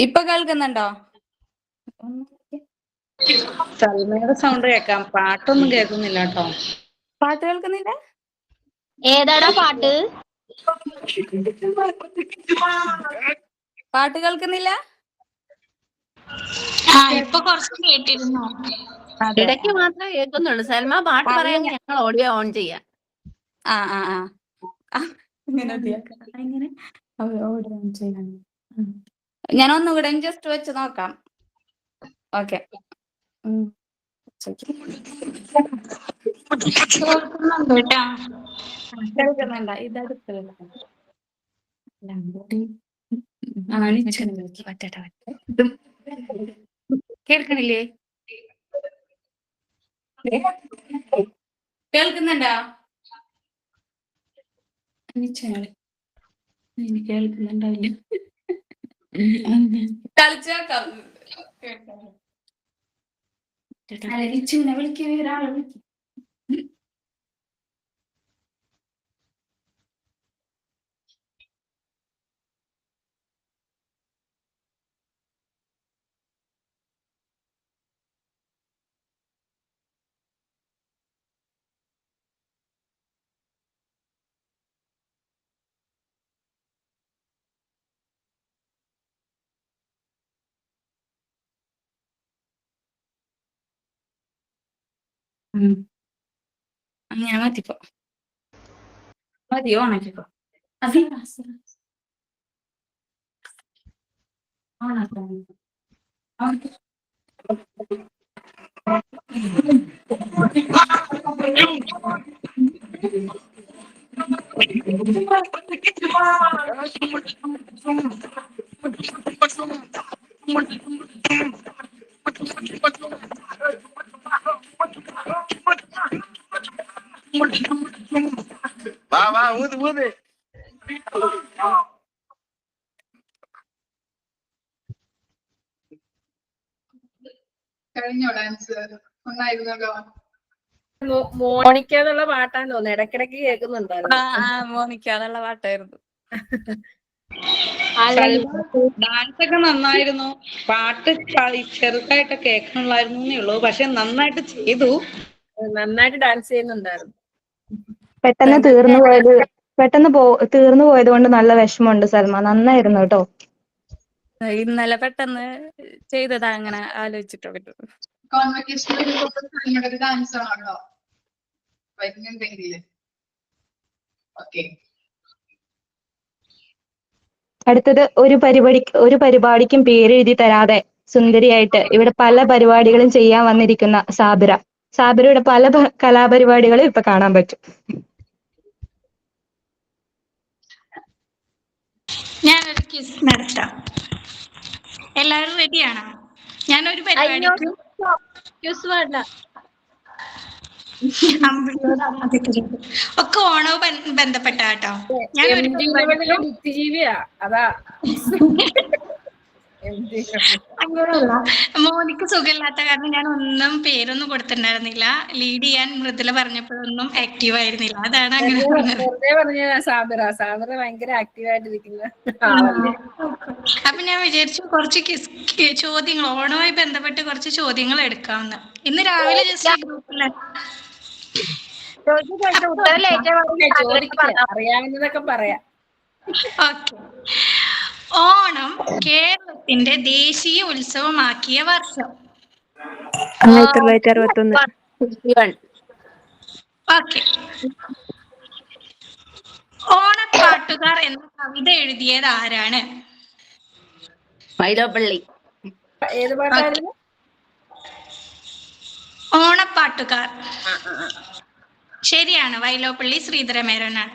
ഇപ്പൊ കേൾക്കുന്നുണ്ടോ? സൽമയുടെ സൗണ്ട് കേൾക്കാം, പാട്ടൊന്നും കേൾക്കുന്നില്ല കേട്ടോ. പാട്ട് കേൾക്കുന്നില്ല. ഏതാടാ പാട്ട്? പാട്ട് കേൾക്കുന്നില്ല. ഇപ്പൊ കുറച്ച് കേട്ടിരുന്നു. ഇടയ്ക്ക് മാത്രമേ കേൾക്കുന്നുള്ളൂ. സൽമ പാട്ട് പറയാമെങ്കിൽ ഞങ്ങൾ ഓഡിയോ ഓൺ ചെയ്യാം. ഇങ്ങനെ ഞാൻ ഒന്നുകൂടെ ജസ്റ്റ് വെച്ച് നോക്കാം. ഓക്കെ. കേൾക്കുന്നുണ്ടോ? ഇതടുത്ത് കേൾക്കണില്ലേ? കേൾക്കുന്നുണ്ടോ? കേൾക്കുന്നുണ്ടാവില്ല. കളിച്ചാ റിച്ചുവിനെ വിളിക്കുന്ന ഒരാളെ വിളിക്കും. അങ്ങനെ മതിപ്പോ മതിയോ ഓണാക്കിക്കോ. കഴിഞ്ഞോ ഡാൻസ്? ഒന്നായിരുന്നല്ലോ. മോണിക്കാന്നുള്ള പാട്ടാന്ന് തോന്നുന്നു, ഇടയ്ക്കിടയ്ക്ക് കേൾക്കുന്നുണ്ടായിരുന്നു. മോനിക്കാന്നുള്ള പാട്ടായിരുന്നു. ഡാൻസ് ഒക്കെ നന്നായിരുന്നു. പാട്ട് ചെറുതായിട്ട് കേൾക്കണുള്ളായിരുന്നേ ഉള്ളൂ, പക്ഷെ നന്നായിട്ട് ചെയ്തു. നന്നായിട്ട് ഡാൻസ് ചെയ്യുന്നുണ്ടായിരുന്നു. പെട്ടെന്ന് തീർന്നു പോയത് കൊണ്ട് നല്ല വിഷമമുണ്ട് സൽമ. നന്നായിരുന്നു കേട്ടോ. ഇന്നലെ പെട്ടെന്ന് ചെയ്തതാ, അങ്ങനെ ആലോചിച്ചിട്ടോ. കോൺവെക്കേഷൻ ഒരു ഡാൻസ് ആണോ വരുന്നുണ്ടെങ്കിൽ? ഓക്കെ. അടുത്തത് ഒരു പരിപാടിക്കും പേരെഴുതി തരാതെ സുന്ദരിയായിട്ട് ഇവിടെ പല പരിപാടികളും ചെയ്യാൻ വന്നിരിക്കുന്ന സാബിറ. സാബിറയുടെ പല കലാപരിപാടികളും ഇപ്പൊ കാണാൻ പറ്റും. ഞാനൊരു ക്വിസ് നടത്താം. എല്ലാവരും റെഡിയാണോ? ഞാനൊരു പരിപാടിക്ക് ഒക്കെ ഓണവും ബന്ധപ്പെട്ട കേട്ടോ. ബുദ്ധിജീവിയാ അതാ. അങ്ങനെയല്ല, മോനിക്ക് സുഖമില്ലാത്ത കാരണം ഞാൻ ഒന്നും പേരൊന്നും കൊടുത്തിട്ടുണ്ടായിരുന്നില്ല. ലീഡ് ചെയ്യാൻ മൃദുല പറഞ്ഞപ്പോഴൊന്നും ആക്റ്റീവ് ആയിരുന്നില്ല. അതാണ് അങ്ങനെ പറഞ്ഞത്. വെറുതെ പറഞ്ഞ സാബിറ ഭയങ്കര ആക്റ്റീവായിട്ടിരിക്കുന്ന. അപ്പൊ ഞാൻ വിചാരിച്ചു കുറച്ച് ചോദ്യങ്ങൾ ഓണവുമായി ബന്ധപ്പെട്ട് കുറച്ച് ചോദ്യങ്ങൾ എടുക്കാമെന്ന്. ഇന്ന് രാവിലെ ജസ്റ്റ് ഗ്രൂപ്പില് അറിയാവുന്നതൊക്കെ പറയാം. ഓക്കെ. ഓണം കേരളത്തിന്റെ ദേശീയ ഉത്സവമാക്കിയ വർഷം? 1961. ഓക്കെ. ഓണപ്പാട്ടുകാർ എന്ന കവിത എഴുതിയത് ആരാണ്? വൈലോപ്പള്ളി. ഏത് പാട്ടായിരുന്നു? ഓണപ്പാട്ടുകാർ. ശരിയാണ്, വൈലോപ്പള്ളി ശ്രീധരമേനോനാണ്.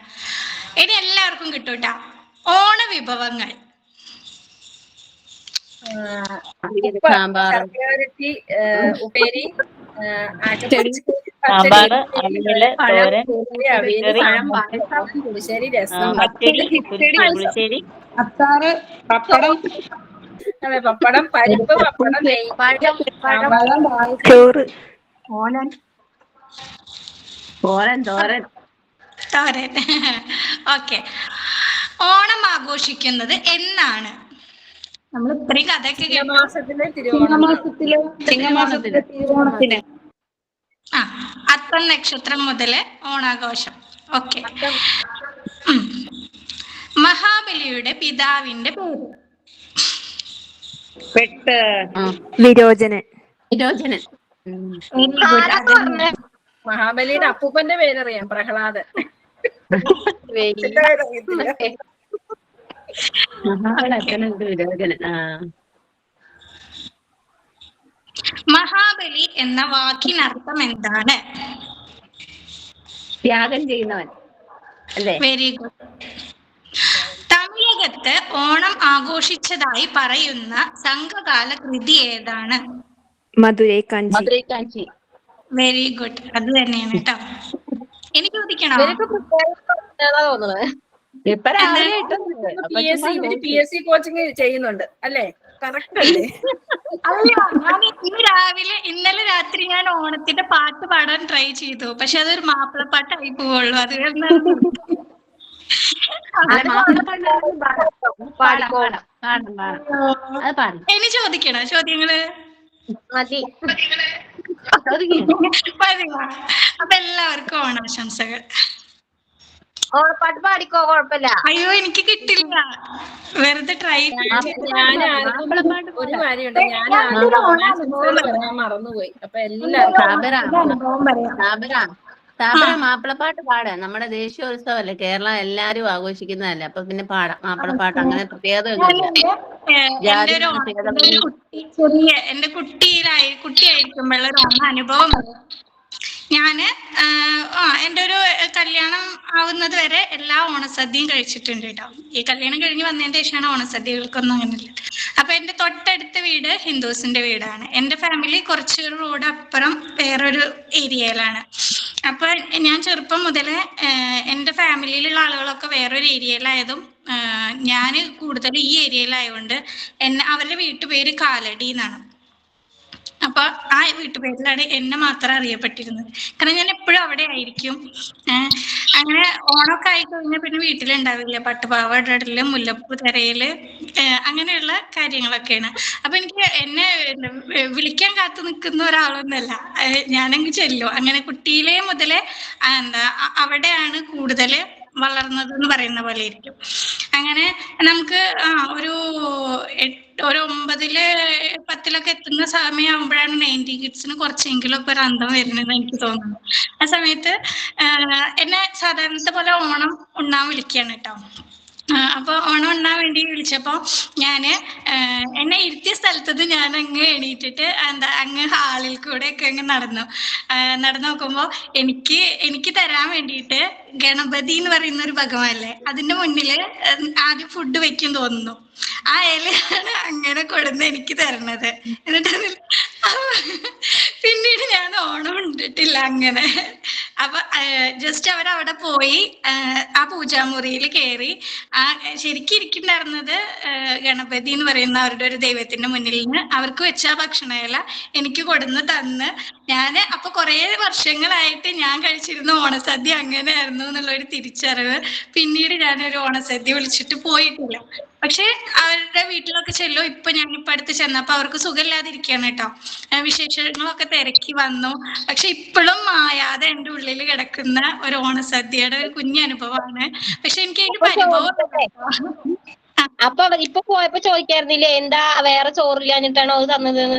ഇനി എല്ലാവർക്കും കിട്ടൂട്ടാ. ഓണവിഭവങ്ങൾ. ഉപ്പേരി, പുളിശ്ശേരി, രസം, അച്ചാറ്, പപ്പടം. അതെ, പപ്പടം, പരിപ്പ്, പപ്പടം, ചോറ്, തോരൻ. ഓക്കെ. ഓണം ആഘോഷിക്കുന്നത് എന്നാണ്? നമ്മൾ ഇത്രയും കഥയൊക്കെ ചിങ്ങമാസത്തിലെ തിരുവോണത്തിന്. അത്തം നക്ഷത്രം മുതല് ഓണാഘോഷം. ഓക്കെ. മഹാബലിയുടെ പിതാവിന്റെ പേര്? വിരോചനൻ. മഹാബലിയുടെ അപ്പൂപ്പന്റെ പേരറിയാം, പ്രഹ്ലാദൻ. മഹാബലി എന്ന വാക്കിനർത്ഥം എന്താണ്? ത്യാഗം ചെയ്യുന്നവൻ. Very good. തമിഴകത്ത് ഓണം ആഘോഷിച്ചതായി പറയുന്ന സംഘകാല കൃതി ഏതാണ്? മധുരൈ കാഞ്ചി. Very good. അത് തന്നെയാണ് കേട്ടോ. എനിക്ക് ചോദിക്കണോ? ഇവരൊക്കെ പ്രത്യേകത തോന്നുന്നത്. ഇപ്പൊ രാവിലെ ഇട്ടത് അപ്പൊ ചുമ്മാ പി എസ് സി കോച്ചിങ് ചെയ്യുന്നുണ്ട് അല്ലേ? കറക്റ്റ് അല്ലേ? അല്ല, ഞാൻ ഇന്നലെ രാത്രി ഞാൻ ഓണത്തിന്റെ പാട്ട് പാടാൻ ട്രൈ ചെയ്തു. പക്ഷെ അതൊരു മാപ്പിളപ്പാട്ടായി പോവുള്ളൂ. അത് ഇനി ചോദിക്കണോ ചോദ്യങ്ങള്? മതി. മതിയോ? അപ്പൊ എല്ലാവർക്കും ഓണാശംസകൾ. ഓണപ്പാട്ട് പാടിക്കോ, കുഴപ്പമില്ല. അയ്യോ എനിക്ക് കിട്ടില്ല, വെറുതെ ട്രൈ ഒരു കാര്യമുണ്ട്, ഞാൻ മറന്നുപോയി. അപ്പൊ എല്ലാവരും മാപ്പിളപ്പാട്ട് പാടാ. നമ്മുടെ ദേശീയോത്സവല്ലേ, കേരളം എല്ലാരും ആഘോഷിക്കുന്നതല്ലേ, അപ്പൊ പിന്നെ പാടാം മാപ്പിളപ്പാട്ട്. അങ്ങനെ പ്രത്യേകത എന്റെ കുട്ടിയായിരിക്കുമ്പോഴുള്ള ഒരു ഓണ അനുഭവം. ഞാന് എന്റെ ഒരു കല്യാണം ആവുന്നത് വരെ എല്ലാ ഓണസദ്യയും കഴിച്ചിട്ടുണ്ട് കേട്ടോ. ഈ കല്യാണം കഴിഞ്ഞ് വന്നതിന്റെ ശേഷമാണ് ഓണസദ്യകൾക്കൊന്നും അങ്ങനെയില്ല. അപ്പൊ എന്റെ തൊട്ടടുത്ത വീട് ഹിന്ദുസിന്റെ വീടാണ്. എന്റെ ഫാമിലി കുറച്ച് റോഡ് അപ്പുറം വേറൊരു ഏരിയയിലാണ്. അപ്പൊ ഞാൻ ചെറുപ്പം മുതലേ എന്റെ ഫാമിലിയിലുള്ള ആളുകളൊക്കെ വേറൊരു ഏരിയയിലായതും ഞാൻ കൂടുതൽ ഈ ഏരിയയിലായതുകൊണ്ട് അവരുടെ വീട്ടുപേര് കാലടി എന്നാണ്. അപ്പൊ ആ വീട്ടുപേരിലാണ് എന്നെ മാത്രം അറിയപ്പെട്ടിരുന്നത്. കാരണം ഞാൻ എപ്പോഴും അവിടെ ആയിരിക്കും. അങ്ങനെ ഓണമൊക്കെ ആയിക്കഴിഞ്ഞാൽ പിന്നെ വീട്ടിലുണ്ടാവില്ല. പട്ടുപാവ ഇടല്, മുല്ലപ്പൂ തിരയല്, അങ്ങനെയുള്ള കാര്യങ്ങളൊക്കെയാണ്. അപ്പൊ എനിക്ക് എന്നെ വിളിക്കാൻ കാത്തു നിൽക്കുന്ന ഒരാളൊന്നല്ല, ഞാനങ്ങ് ചെല്ലും. അങ്ങനെ കുട്ടിയിലെ മുതലേ അവിടെയാണ് കൂടുതല് വളർന്നത് എന്ന് പറയുന്ന പോലെ ഇരിക്കും. അങ്ങനെ നമുക്ക് ഒരു 9-ല് 10-ലൊക്കെ എത്തുന്ന സമയമാകുമ്പോഴാണ് 90 കിഡ്സിന് കുറച്ചെങ്കിലും ഇപ്പൊ ഒരു അന്തം വരുന്നതെന്ന് എനിക്ക് തോന്നുന്നു. ആ സമയത്ത് എന്നെ സാധാരണത്തെ പോലെ ഓണം ഉണ്ണാൻ വിളിക്കുകയാണ് കേട്ടോ. അപ്പൊ ഓണം ഉണ്ണാൻ വേണ്ടി വിളിച്ചപ്പോ ഞാന് എന്നെ ഇരുത്തിയ സ്ഥലത്ത് ഞാൻ അങ്ങ് എണീറ്റിട്ട് അങ്ങ് ഹാളിൽ കൂടെ ഒക്കെ അങ്ങ് നടന്നു നോക്കുമ്പോ എനിക്ക് തരാൻ വേണ്ടിയിട്ട് ഗണപതി എന്ന് പറയുന്ന ഒരു ഭഗവാനല്ലേ, അതിന്റെ മുന്നില് ആദ്യം ഫുഡ് വെക്കും തോന്നുന്നു. ആ ഇലയാണ് അങ്ങനെ കൊടുന്ന് എനിക്ക് തരണത്. എന്നിട്ട് പിന്നീട് ഞാൻ ഓണം ഉണ്ടിട്ടില്ല അങ്ങനെ. അപ്പൊ ജസ്റ്റ് അവരവിടെ പോയി ആ പൂജാമുറിയിൽ കയറി ശരിക്കും ഇരിക്കുന്നുണ്ടായിരുന്നത് ഗണപതി എന്ന് പറയുന്ന അവരുടെ ഒരു ദൈവത്തിന്റെ മുന്നിൽ നിന്ന് അവർക്ക് വെച്ച ആ ഭക്ഷണയില എനിക്ക് കൊടുന്ന് തന്ന് അപ്പൊ കുറെ വർഷങ്ങളായിട്ട് ഞാൻ കഴിച്ചിരുന്ന ഓണസദ്യ അങ്ങനെയായിരുന്നു എന്നുള്ളൊരു തിരിച്ചറിവ് പിന്നീട് ഞാനൊരു ഓണസദ്യ വിളിച്ചിട്ട് പോയിട്ടില്ല. പക്ഷെ അവരുടെ വീട്ടിലൊക്കെ ചെല്ലും. ഞാനിപ്പോ അടുത്ത് ചെന്നപ്പോ അവർക്ക് സുഖമില്ലാതിരിക്കുകയാണ് കേട്ടോ. വിശേഷങ്ങളൊക്കെ തിരക്കി വന്നു. പക്ഷെ ഇപ്പോഴും മായാതെ എന്റെ ഉള്ളിൽ കിടക്കുന്ന ഒരു ഓണസദ്യയുടെ ഒരു കുഞ്ഞനുഭവമാണ്. പക്ഷെ എനിക്ക് അതിന്റെ പരിഭവം. അപ്പൊ ഇപ്പൊ പോയപ്പോ ചോദിക്കായിരുന്നില്ലേ എന്താ വേറെ ചോറില്ലാഞ്ഞിട്ടാണോ അത് തന്നത്?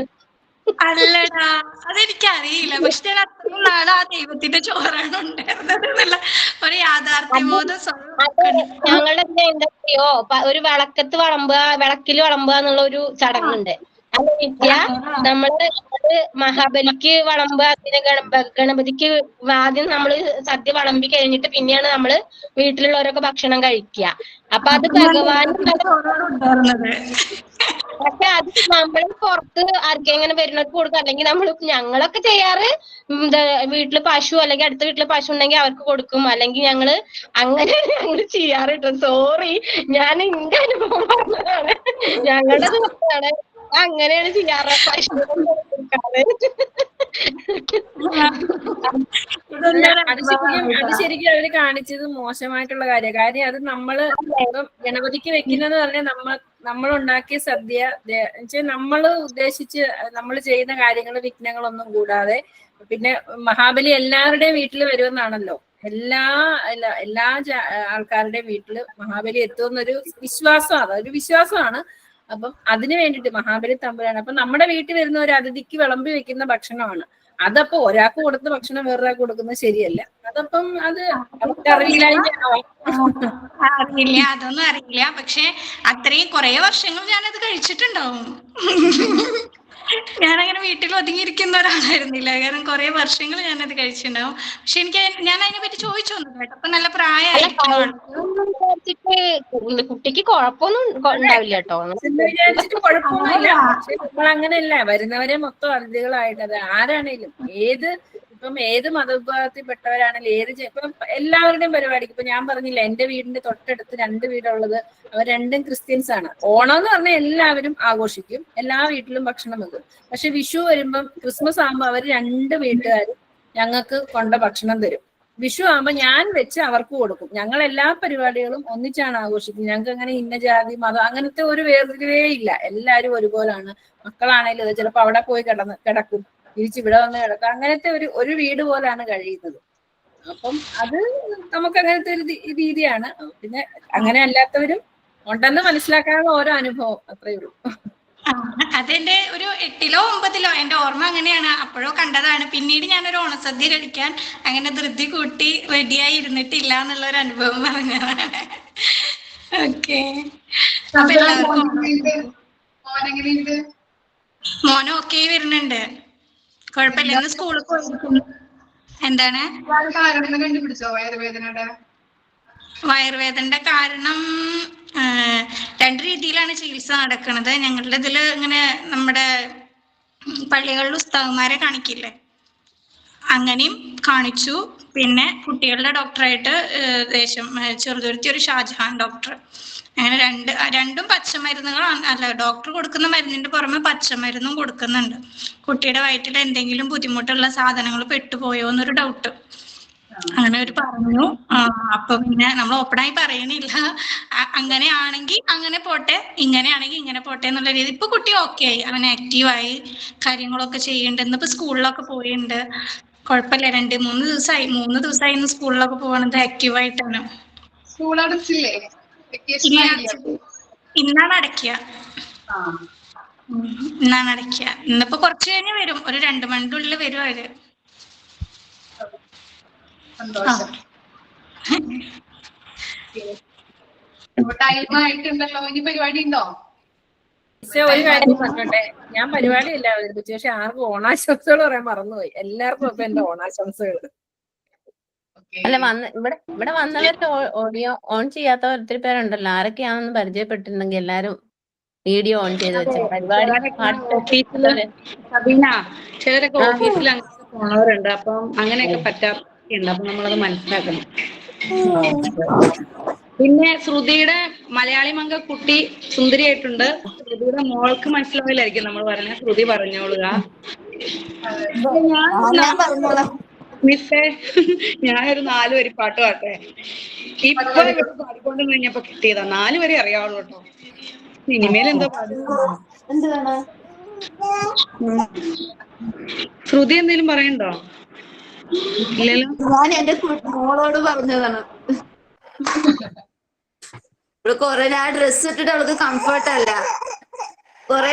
അല്ലടാ, അതെനിക്കറിയില്ല. പക്ഷെ ഞാൻ അത്രയും നാളെ ആ ദൈവത്തിന്റെ ചോറാണ് ഉണ്ടായിരുന്നത് എന്നുള്ള ഒരു യാഥാർത്ഥ്യബോധം. ഞങ്ങളുടെ എന്താ അറിയോ, ഒരു വിളക്കത്ത് വിളക്കിൽ വിളമ്പുക എന്നുള്ള ഒരു ചടങ്ങുണ്ട്. അത് നമ്മള് മഹാബലിക്ക് വിളമ്പുക, പിന്നെ ഗണപതിക്ക് ആദ്യം നമ്മള് സദ്യ വിളമ്പി കഴിഞ്ഞിട്ട് പിന്നെയാണ് നമ്മള് വീട്ടിലുള്ളവരൊക്കെ ഭക്ഷണം കഴിക്കുക. അപ്പൊ അത് ഭഗവാൻ. പക്ഷെ അത് നമ്മള് പുറത്ത് ആർക്കെങ്ങനെ വരുന്നവർക്ക് കൊടുക്കും. അല്ലെങ്കിൽ ഞങ്ങളൊക്കെ ചെയ്യാറ് വീട്ടില് പശു അല്ലെങ്കിൽ അടുത്ത വീട്ടില് പശു ഉണ്ടെങ്കിൽ അവർക്ക് കൊടുക്കും. അല്ലെങ്കിൽ ഞങ്ങള് ചെയ്യാറ് കേട്ടോ. സോറി, ഞാൻ എന്റെ അനുഭവം പറഞ്ഞതാണ്. ഞങ്ങളുടെ ദിവസമാണ് അങ്ങനെയാണ് ചെയ്യാറ്. പശു അത് ശരിക്കും അവര് കാണിച്ചത് മോശമായിട്ടുള്ള കാര്യം. അത് നമ്മള് ഗണപതിക്ക് വെക്കുന്നത് പറഞ്ഞാൽ നമ്മൾ ഉണ്ടാക്കിയ സദ്യ നമ്മള് ഉദ്ദേശിച്ച് നമ്മൾ ചെയ്യുന്ന കാര്യങ്ങൾ വിഘ്നങ്ങളൊന്നും കൂടാതെ. പിന്നെ മഹാബലി എല്ലാവരുടെയും വീട്ടിൽ വരുമെന്നാണല്ലോ, എല്ലാ ആൾക്കാരുടെയും വീട്ടില് മഹാബലി എത്തുമെന്നൊരു വിശ്വാസമാണ്, അതൊരു വിശ്വാസമാണ്. അപ്പം അതിന് വേണ്ടിയിട്ട് മഹാബലി തമ്പുരാണ്. അപ്പൊ നമ്മുടെ വീട്ടിൽ വരുന്ന ഒരു അതിഥിക്ക് വിളമ്പി വെക്കുന്ന ഭക്ഷണമാണ്. അതപ്പോ ഒരാൾക്ക് കൊടുത്ത ഭക്ഷണം വേറൊരാൾക്ക് കൊടുക്കുന്നത് ശരിയല്ല. അതപ്പം അത് അറിയില്ല, അതൊന്നും അറിയില്ല. പക്ഷെ അത്രയും കുറെ വർഷങ്ങൾ ഞാനത് കഴിച്ചിട്ടുണ്ടാവും. ഞാനങ്ങനെ വീട്ടിൽ ഒതുങ്ങിയിരിക്കുന്ന ഒരാളായിരുന്നില്ല. കാരണം കുറെ വർഷങ്ങൾ ഞാനത് കഴിച്ചിട്ടുണ്ടാവും. പക്ഷെ ഞാൻ അതിനെ പറ്റി ചോദിച്ചൊന്നും കേട്ടോ. അപ്പൊ നല്ല പ്രായമായിരിക്കും, കുട്ടിക്ക് കുഴപ്പമൊന്നും ഉണ്ടാവില്ല കേട്ടോ. വിചാരിച്ചിട്ട് കുഴപ്പമൊന്നുമില്ല. പക്ഷെ നമ്മൾ അങ്ങനെയല്ല, വരുന്നവരെ മൊത്തം അതിഥികളായിട്ട്. അത് ആരാണേലും ഏത് ഇപ്പം ഏത് മതവിഭാഗത്തിൽപ്പെട്ടവരാണെങ്കിലും ഇപ്പം എല്ലാവരുടെയും പരിപാടിക്ക് ഇപ്പൊ ഞാൻ പറഞ്ഞില്ല, എന്റെ വീടിന്റെ തൊട്ടടുത്ത് 2 വീടുള്ളത്, അവർ രണ്ടും ക്രിസ്ത്യൻസ് ആണ്. ഓണം എന്ന് പറഞ്ഞാൽ എല്ലാവരും ആഘോഷിക്കും, എല്ലാ വീട്ടിലും ഭക്ഷണം വെക്കും. പക്ഷെ വിഷു വരുമ്പം, ക്രിസ്മസ് ആകുമ്പോൾ അവർ 2 വീട്ടുകാരും ഞങ്ങൾക്ക് കൊണ്ട ഭക്ഷണം തരും. വിഷു ആകുമ്പോൾ ഞാൻ വെച്ച് അവർക്ക് കൊടുക്കും. ഞങ്ങൾ എല്ലാ പരിപാടികളും ഒന്നിച്ചാണ് ആഘോഷിക്കുന്നത്. ഞങ്ങൾക്ക് അങ്ങനെ ഇന്ന ജാതി മതം അങ്ങനത്തെ ഒരു വേർതിരിവേ ഇല്ല. എല്ലാവരും ഒരുപോലാണ്. മക്കളാണേലും ചിലപ്പോൾ അവിടെ പോയി കിടക്കും, തിരിച്ചിവിടെ വന്ന് കിടക്കും. അങ്ങനത്തെ ഒരു വീട് പോലാണ് കഴിയുന്നത്. അപ്പം അത് നമുക്ക് അങ്ങനത്തെ ഒരു രീതിയാണ്. പിന്നെ അങ്ങനെ അല്ലാത്തവരും ഉണ്ടെന്ന് മനസ്സിലാക്കാനുള്ള ഓരോ അനുഭവം, അത്രയേ ഉള്ളൂ. അതെന്റെ ഒരു 8ലോ 9ലോ എന്റെ ഓർമ്മ അങ്ങനെയാണ്. അപ്പോഴോ കണ്ടതാണ്. പിന്നീട് ഞാനൊരു ഓണസദ്യ കഴിക്കാൻ അങ്ങനെ ധൃതി കൂട്ടി റെഡിയായി ഇരുന്നിട്ടില്ല എന്നുള്ള ഒരു അനുഭവം പറഞ്ഞതാണ്. ഓക്കെ, അപ്പൊ എല്ലാവർക്കും മോനും ഓക്കെ വരുന്നുണ്ട്, കുഴപ്പമില്ല. ഇന്ന് സ്കൂളിൽ പോയിരിക്കുന്നു. എന്താണ് കണ്ടുപിടിച്ചോ വയറുവേദനയുടെ? വയറുവേദനയുടെ കാരണം 2 രീതിയിലാണ് ചികിത്സ നടക്കുന്നത്. ഞങ്ങളുടെ ഇതില് ഇങ്ങനെ നമ്മുടെ പള്ളികളിൽ ഉസ്താദന്മാരെ കാണിക്കില്ലേ, അങ്ങനെയും കാണിച്ചു. പിന്നെ കുട്ടികളുടെ ഡോക്ടറായിട്ട് ചെറുതുരുത്തി ഒരു ഷാജഹാൻ ഡോക്ടർ, അങ്ങനെ രണ്ടും പച്ചമരുന്നുകളാണ്. അല്ല, ഡോക്ടർ കൊടുക്കുന്ന മരുന്നിന്റെ പുറമെ പച്ചമരുന്നും കൊടുക്കുന്നുണ്ട്. കുട്ടിയുടെ വയറ്റിൽ എന്തെങ്കിലും ബുദ്ധിമുട്ടുള്ള സാധനങ്ങൾ പെട്ടുപോയോ എന്നൊരു ഡൗട്ട് അങ്ങനെ ഒരു പറഞ്ഞു. അപ്പൊ പിന്നെ നമ്മൾ ഓപ്പണായി പറയണില്ല. അങ്ങനെയാണെങ്കിൽ അങ്ങനെ പോട്ടെ, ഇങ്ങനെയാണെങ്കിൽ ഇങ്ങനെ പോട്ടെ എന്നുള്ള രീതി. ഇപ്പൊ കുട്ടി ഓക്കെ ആയി, അവൻ ആക്റ്റീവായി, കാര്യങ്ങളൊക്കെ ചെയ്യുന്നുണ്ട്. ഇന്നിപ്പോ സ്കൂളിലൊക്കെ പോയിട്ടുണ്ട്, കുഴപ്പമില്ല. 2-3 ദിവസമായി ഇന്ന് സ്കൂളിലൊക്കെ പോകണത് ആക്റ്റീവായിട്ടാണ്. സ്കൂൾ അടച്ചില്ലേ? ഇന്നാണ് അടയ്ക്കുക. ഇന്നിപ്പോ കുറച്ച് കഴിഞ്ഞ് വരും, ഒരു 2 മണിന്റെ ഉള്ളിൽ വരും അവര്. സന്തോഷം. ടൈം ആയിട്ടുണ്ടല്ലോ, ഇനി പരിപാടി ഉണ്ടോ? ഒരു കാര്യം പറഞ്ഞോട്ടെ, ഞാൻ പരിപാടിയല്ല അവതരിപ്പിച്ചു, പക്ഷെ ആർക്കും ഓണാശംസകൾ പറയാൻ മറന്നുപോയി. എല്ലാവർക്കും അപ്പൊ എന്റെ ഓണാശംസകൾ. അല്ല, ഇവിടെ വന്നവർക്ക് ഓഡിയോ ഓൺ ചെയ്യാത്ത ഒത്തിരി പേരുണ്ടല്ലോ. ആരൊക്കെയാണെന്ന് പരിചയപ്പെട്ടിട്ടുണ്ടെങ്കിൽ എല്ലാരും വീഡിയോ ഓൺ ചെയ്ത് വെച്ച പരിപാടി. ചിലരൊക്കെ ഓഫീസിൽ അങ്ങനെ പോണവരുണ്ട്, അപ്പം അങ്ങനെയൊക്കെ പറ്റാറുണ്ട്. അപ്പൊ നമ്മളത് മനസ്സിലാക്കണം. പിന്നെ ശ്രുതിയുടെ മലയാളി മംഗ കുട്ടി സുന്ദരിയായിട്ടുണ്ട്. ശ്രുതിയുടെ മോൾക്ക് മനസ്സിലാവില്ലായിരിക്കും നമ്മൾ പറഞ്ഞ. ശ്രുതി പറഞ്ഞോളുക. മിസ്സേ, ഞാനൊരു 4 വരി പാട്ട് പാട്ടെ. ഇപ്പൊ പാടിക്കൊണ്ട് കഴിഞ്ഞപ്പോ കിട്ടിയതാ. 4 വരെ അറിയാവുള്ളൂ കേട്ടോ. ഇനിമേൽ എന്തോ പാടുക. ശ്രുതി എന്തേലും പറയണ്ടോ? ഇല്ലല്ലോ. ഞാൻ എന്റെ മോളോട് പറഞ്ഞതാണ്. ഇവിടെ കൊറേ ഡ്രസ് ഇട്ടിട്ട് അവൾക്ക് കംഫർട്ട് അല്ല, കൊറേ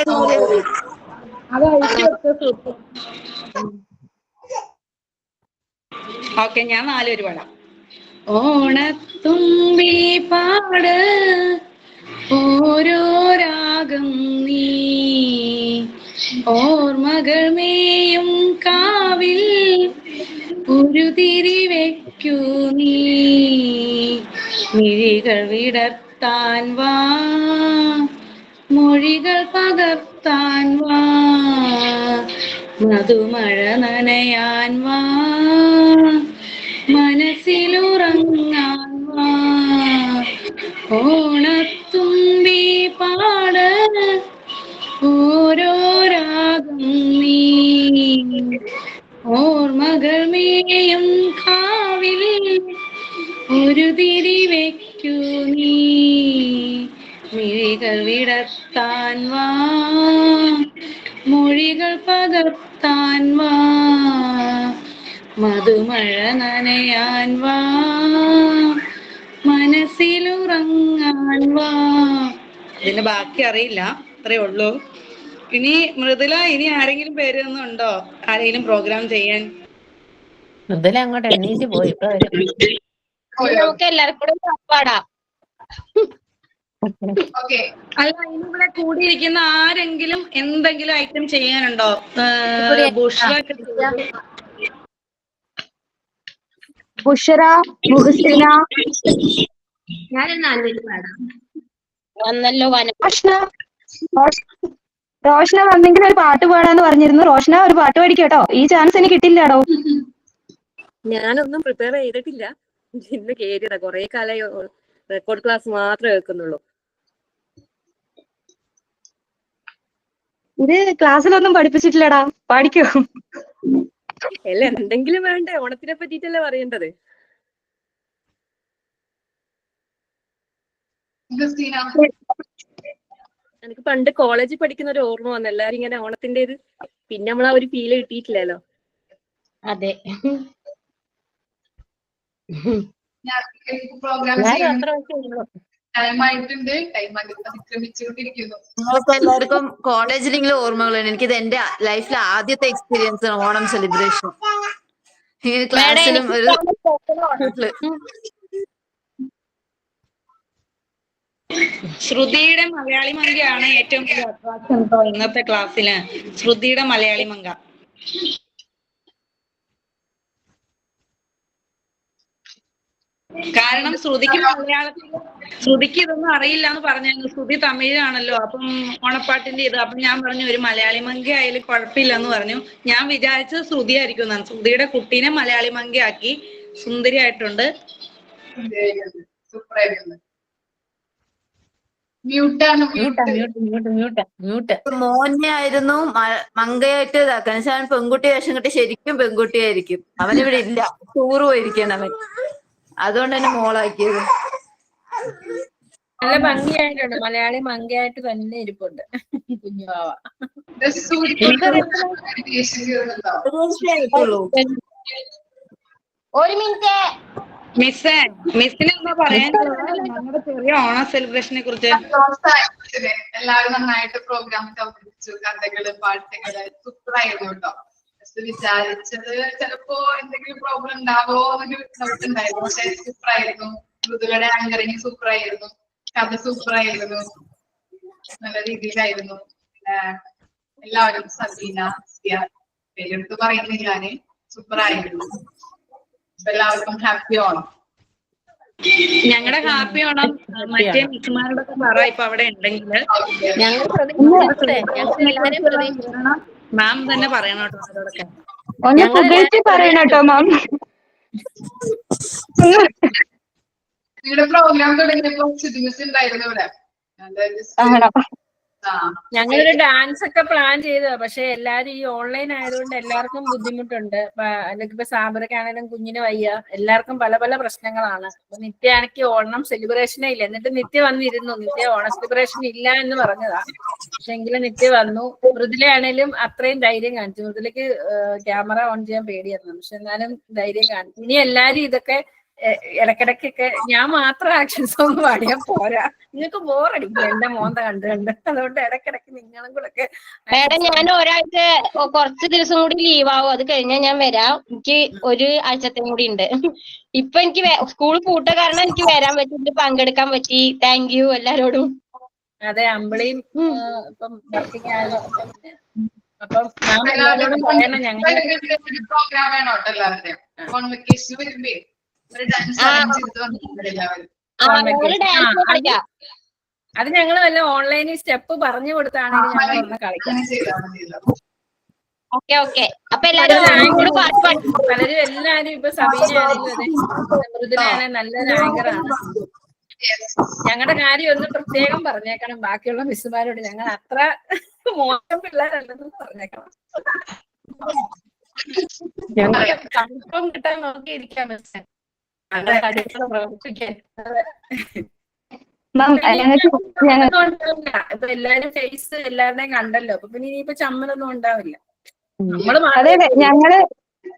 ഓക്കെ, ഞാൻ 4 വരി പാടാം. ഓണത്തുമ്പി പാട് ഓരോ രാഗം നീ, ഓർമ്മകൾ മേയും കാവിൽ ഒരു തിരി വെക്കൂ നീ, മിഴികൾ വിടർത്താൻ വാ, മൊഴികൾ പകർത്താൻ വാ, മധുമഴ നനയാൻ വാ, മനസ്സിലുറങ്ങാൻ വാ. ഓണത്തുമ്പി പാട് ഓരോ രാഗം നീ, ഓർമ്മകൾ മേയും കാവിൽ ഒരു തിരി വെക്കൂ നീ, മിഴികൾ വിടർത്താൻ വാ, മൊഴികൾ പകർത്താൻ വാ, മധുമഴ നനയാൻ വാ, മനസ്സിലുറങ്ങാൻ വാ. ഇതിന്റെ ബാക്കി അറിയില്ല, അത്രേ ഉള്ളൂ. ഇനി മൃദുല, ഇനി ആരെങ്കിലും പേര് ഉണ്ടോ? ആരെങ്കിലും പ്രോഗ്രാം ചെയ്യാൻ? മൃദുല അങ്ങോട്ട് എണീറ്റ് പോയി. ഇപ്പൊ നമുക്ക് എല്ലാവർക്കും കൂടെ പാടാം. അല്ല, ഇവിടെ കൂടിയിരിക്കുന്ന ആരെങ്കിലും എന്തെങ്കിലും ഐറ്റം ചെയ്യാനുണ്ടോ? ബുഷറ, മുഹസിന, വന്നല്ലോ. റോഷന വന്നെങ്കിൽ ഒരു പാട്ട് പാടാന്ന് പറഞ്ഞിരുന്നു. റോഷന ഒരു പാട്ട് പാടിക്കട്ടോ, ഈ ചാൻസ് എനിക്ക് കിട്ടില്ലടോ. ഞാനൊന്നും പ്രിപ്പയർ ചെയ്തിട്ടില്ല. ഇന്ന് കേറിയതാ. കുറെ കാലമായി റെക്കോർഡ് ക്ലാസ് മാത്രമേ കേൾക്കുന്നുള്ളൂ. ഇത് ക്ലാസ്സിലൊന്നും പഠിപ്പിച്ചിട്ടില്ലടാ, പഠിക്കോ? അല്ല, എന്തെങ്കിലും വേണ്ടേ? ഓണത്തിനെ പറ്റിയിട്ടല്ലേ പറയേണ്ടത്. എനിക്ക് പണ്ട് കോളേജിൽ പഠിക്കുന്ന ഒരു ഓർമ്മ വന്നു, എല്ലാരും ഇങ്ങനെ ഓണത്തിന്റേത്. പിന്നെ നമ്മൾ ആ ഒരു ഫീല് കിട്ടിയിട്ടില്ലല്ലോ. അതെ. പ്രോഗ്രാം ഞാനും അത്ര വശമുള്ളൂ. ടൈമായിട്ടുണ്ട്. ടൈം അതിക്രമിച്ചുകൊണ്ടിരിക്കുന്നു. നിങ്ങൾക്ക് എല്ലാവർക്കും കോളേജിലെങ്കിലും ഓർമ്മകളുണ്ട്. എനിക്കിത് എന്റെ ലൈഫിലെ ആദ്യത്തെ എക്സ്പീരിയൻസ് ആണ് ഓണം സെലിബ്രേഷൻ. ഇങ്ങനെ ക്ലാസ്സിലും ഒരു ശ്രുതിയുടെ മലയാളി മങ്കയാണ് ഏറ്റവും വലിയ അട്രാക്ഷൻ കേട്ടോ ഇന്നത്തെ ക്ലാസ്സില്. ശ്രുതിയുടെ മലയാളി മങ്ക. കാരണം ശ്രുതിക്ക് ഇതൊന്നും അറിയില്ല എന്ന് പറഞ്ഞു. ശ്രുതി തമിഴാണല്ലോ, അപ്പം ഓണപ്പാട്ടിന്റെ ഇത്. അപ്പം ഞാൻ പറഞ്ഞു ഒരു മലയാളി മങ്ക ആയാലും കുഴപ്പമില്ലെന്ന് പറഞ്ഞു. ഞാൻ വിചാരിച്ചത് ശ്രുതി ആയിരിക്കും എന്നാണ്. ശ്രുതിയുടെ കുട്ടീനെ മലയാളി മങ്കയാക്കി. സുന്ദരിയായിട്ടുണ്ട്. മോനെ ആയിരുന്നു മങ്കയായിട്ട് ഇതാക്കാൻ. അവൻ പെൺകുട്ടി വേഷം കിട്ടി ശരിക്കും പെൺകുട്ടിയായിരിക്കും. അവനിവിടെ ഇല്ല, ടൂറ് പോയിരിക്കണം അവൻ. അതുകൊണ്ട് തന്നെ മോളാക്കിയത്. നല്ല ഭംഗിയായിട്ടുണ്ട്. മലയാളി മങ്കയായിട്ട് തന്നെ ഇരിപ്പുണ്ട് കുഞ്ഞുവാവ. ഒരു മിനിറ്റ് മിസ്സിന് എന്താ പറയാനുള്ളത് നമ്മുടെ ചെറിയ ഓണം സെലിബ്രേഷനെ കുറിച്ച്? എല്ലാവരും നന്നായിട്ട് പ്രോഗ്രാം അവതരിപ്പിച്ചു. കഥകള്, പാട്ടുകള് സൂപ്പറായിരുന്നു കേട്ടോ. വിചാരിച്ചത് ചിലപ്പോ എന്തെങ്കിലും പ്രോബ്ലം ഉണ്ടാവോ എന്നൊരു ഡൗട്ട് ഉണ്ടായിരുന്നു. പക്ഷെ സൂപ്പറായിരുന്നു. ഋതുകളുടെ ആങ്കറിങ് സൂപ്പറായിരുന്നു. കഥ സൂപ്പറായിരുന്നു. നല്ല രീതിയിലായിരുന്നു. എല്ലാവരും സബീന, പേരെടുത്ത് പറയുന്നില്ല ഞാന്. സൂപ്പറായിരുന്നു. എല്ലാവർക്കും ഹാപ്പി ഓണം. ഞങ്ങളുടെ ഹാപ്പി ഓണം മറ്റേ മിസ്സുമാരോടൊക്കെ പറ ഇപ്പൊ അവിടെ ഉണ്ടെങ്കിൽ. മാം തന്നെ പറയണം കേട്ടോ അവരോടൊക്കെ. ഒന്ന് പുകഴ്ത്തി പറയണം കേട്ടോ മാം. നിങ്ങളുടെ പ്രോഗ്രാം തുടങ്ങിയപ്പോ സിദ്ദിഖ് ഉണ്ടായിരുന്നു ഇവിടെ. ഞങ്ങളൊരു ഡാൻസ് ഒക്കെ പ്ലാൻ ചെയ്തതാ. പക്ഷെ എല്ലാരും ഈ ഓൺലൈൻ ആയതുകൊണ്ട് എല്ലാവർക്കും ബുദ്ധിമുട്ടുണ്ട്. അല്ലെങ്കിൽ ഇപ്പൊ സാബറക്കാണെങ്കിലും കുഞ്ഞിന് വയ്യ. എല്ലാവർക്കും പല പല പ്രശ്നങ്ങളാണ്. അപ്പൊ നിത്യയാണെങ്കിൽ ഓണം സെലിബ്രേഷനേ ഇല്ല. എന്നിട്ട് നിത്യ വന്നിരുന്നു. നിത്യ ഓണം സെലിബ്രേഷൻ ഇല്ല എന്ന് പറഞ്ഞതാ. പക്ഷെ എങ്കിലും നിത്യ വന്നു. മൃദുലയാണേലും അത്രയും ധൈര്യം കാണിച്ചു. മൃദുലയ്ക്ക് ക്യാമറ ഓൺ ചെയ്യാൻ പേടിയായിരുന്നു. പക്ഷെ എന്നാലും ധൈര്യം കാണിച്ചു. ഇനി എല്ലാരും ഇതൊക്കെ ഇടക്കിടക്കൊക്കെ ഞാൻ മാത്രം ആക്ഷൻ സോങ് പാടിയാ പോരാ. നിങ്ങൾക്ക് ബോറടിക്കും എന്റെ മോന്ത കണ്ട്. അതുകൊണ്ട് ഇടക്കിടക്ക് നിങ്ങളും കൂടെ ഒക്കെ. മേഡം, ഞാൻ ഒരാഴ്ച കുറച്ച് ദിവസം കൂടി ലീവ് ആവും. അത് കഴിഞ്ഞാൽ ഞാൻ വരാം. എനിക്ക് ഒരു ആഴ്ചത്തേയും കൂടി ഉണ്ട്. ഇപ്പൊ എനിക്ക് സ്കൂൾ പൂട്ട കാരണം എനിക്ക് വരാൻ പറ്റി, പങ്കെടുക്കാൻ പറ്റി. താങ്ക് യു എല്ലാരോടും. അതെ, അമ്പിളിയും ഇപ്പം വർക്കിംഗ് ആയത്. അപ്പം എല്ലാവരോടും പറയണം. ഞങ്ങൾ പ്രോഗ്രാം വേണം കേട്ടോ എല്ലാവരുടെയും. കോൺവെക്കേഷൻ വരുമ്പേ ഒരു ഡാൻസ് അറേഞ്ച് ചെയ്ത് എല്ലാവരും. അത് ഞങ്ങൾ വല്ല ഓൺലൈനിൽ സ്റ്റെപ്പ് പറഞ്ഞു കൊടുത്താണെങ്കിൽ ഞങ്ങൾ ഒന്ന് കളിക്കാം. പലരും എല്ലാരും ഇപ്പൊ സബീനയാണെങ്കിലും അതെ, മൃദുലയാണെങ്കിൽ നല്ലൊരു ആങ്കറാണ്. ഞങ്ങളുടെ കാര്യം ഒന്ന് പ്രത്യേകം പറഞ്ഞേക്കണം ബാക്കിയുള്ള മിസ്സുമാരോട്. ഞങ്ങൾ അത്ര മോശം പിള്ളേരല്ലെന്ന് പറഞ്ഞേക്കണം. ഞങ്ങൾ കൺഫേം കിട്ടാൻ നോക്കിയിരിക്കാം മിസ്സേ. ഇപ്പൊ എല്ലാരും ഫേസ് എല്ലാവരുടെയും കണ്ടല്ലോ. അപ്പൊ പിന്നെ ഇനിയിപ്പോ ചമ്മലൊന്നും ഉണ്ടാവില്ല. അതെ, ഞങ്ങള്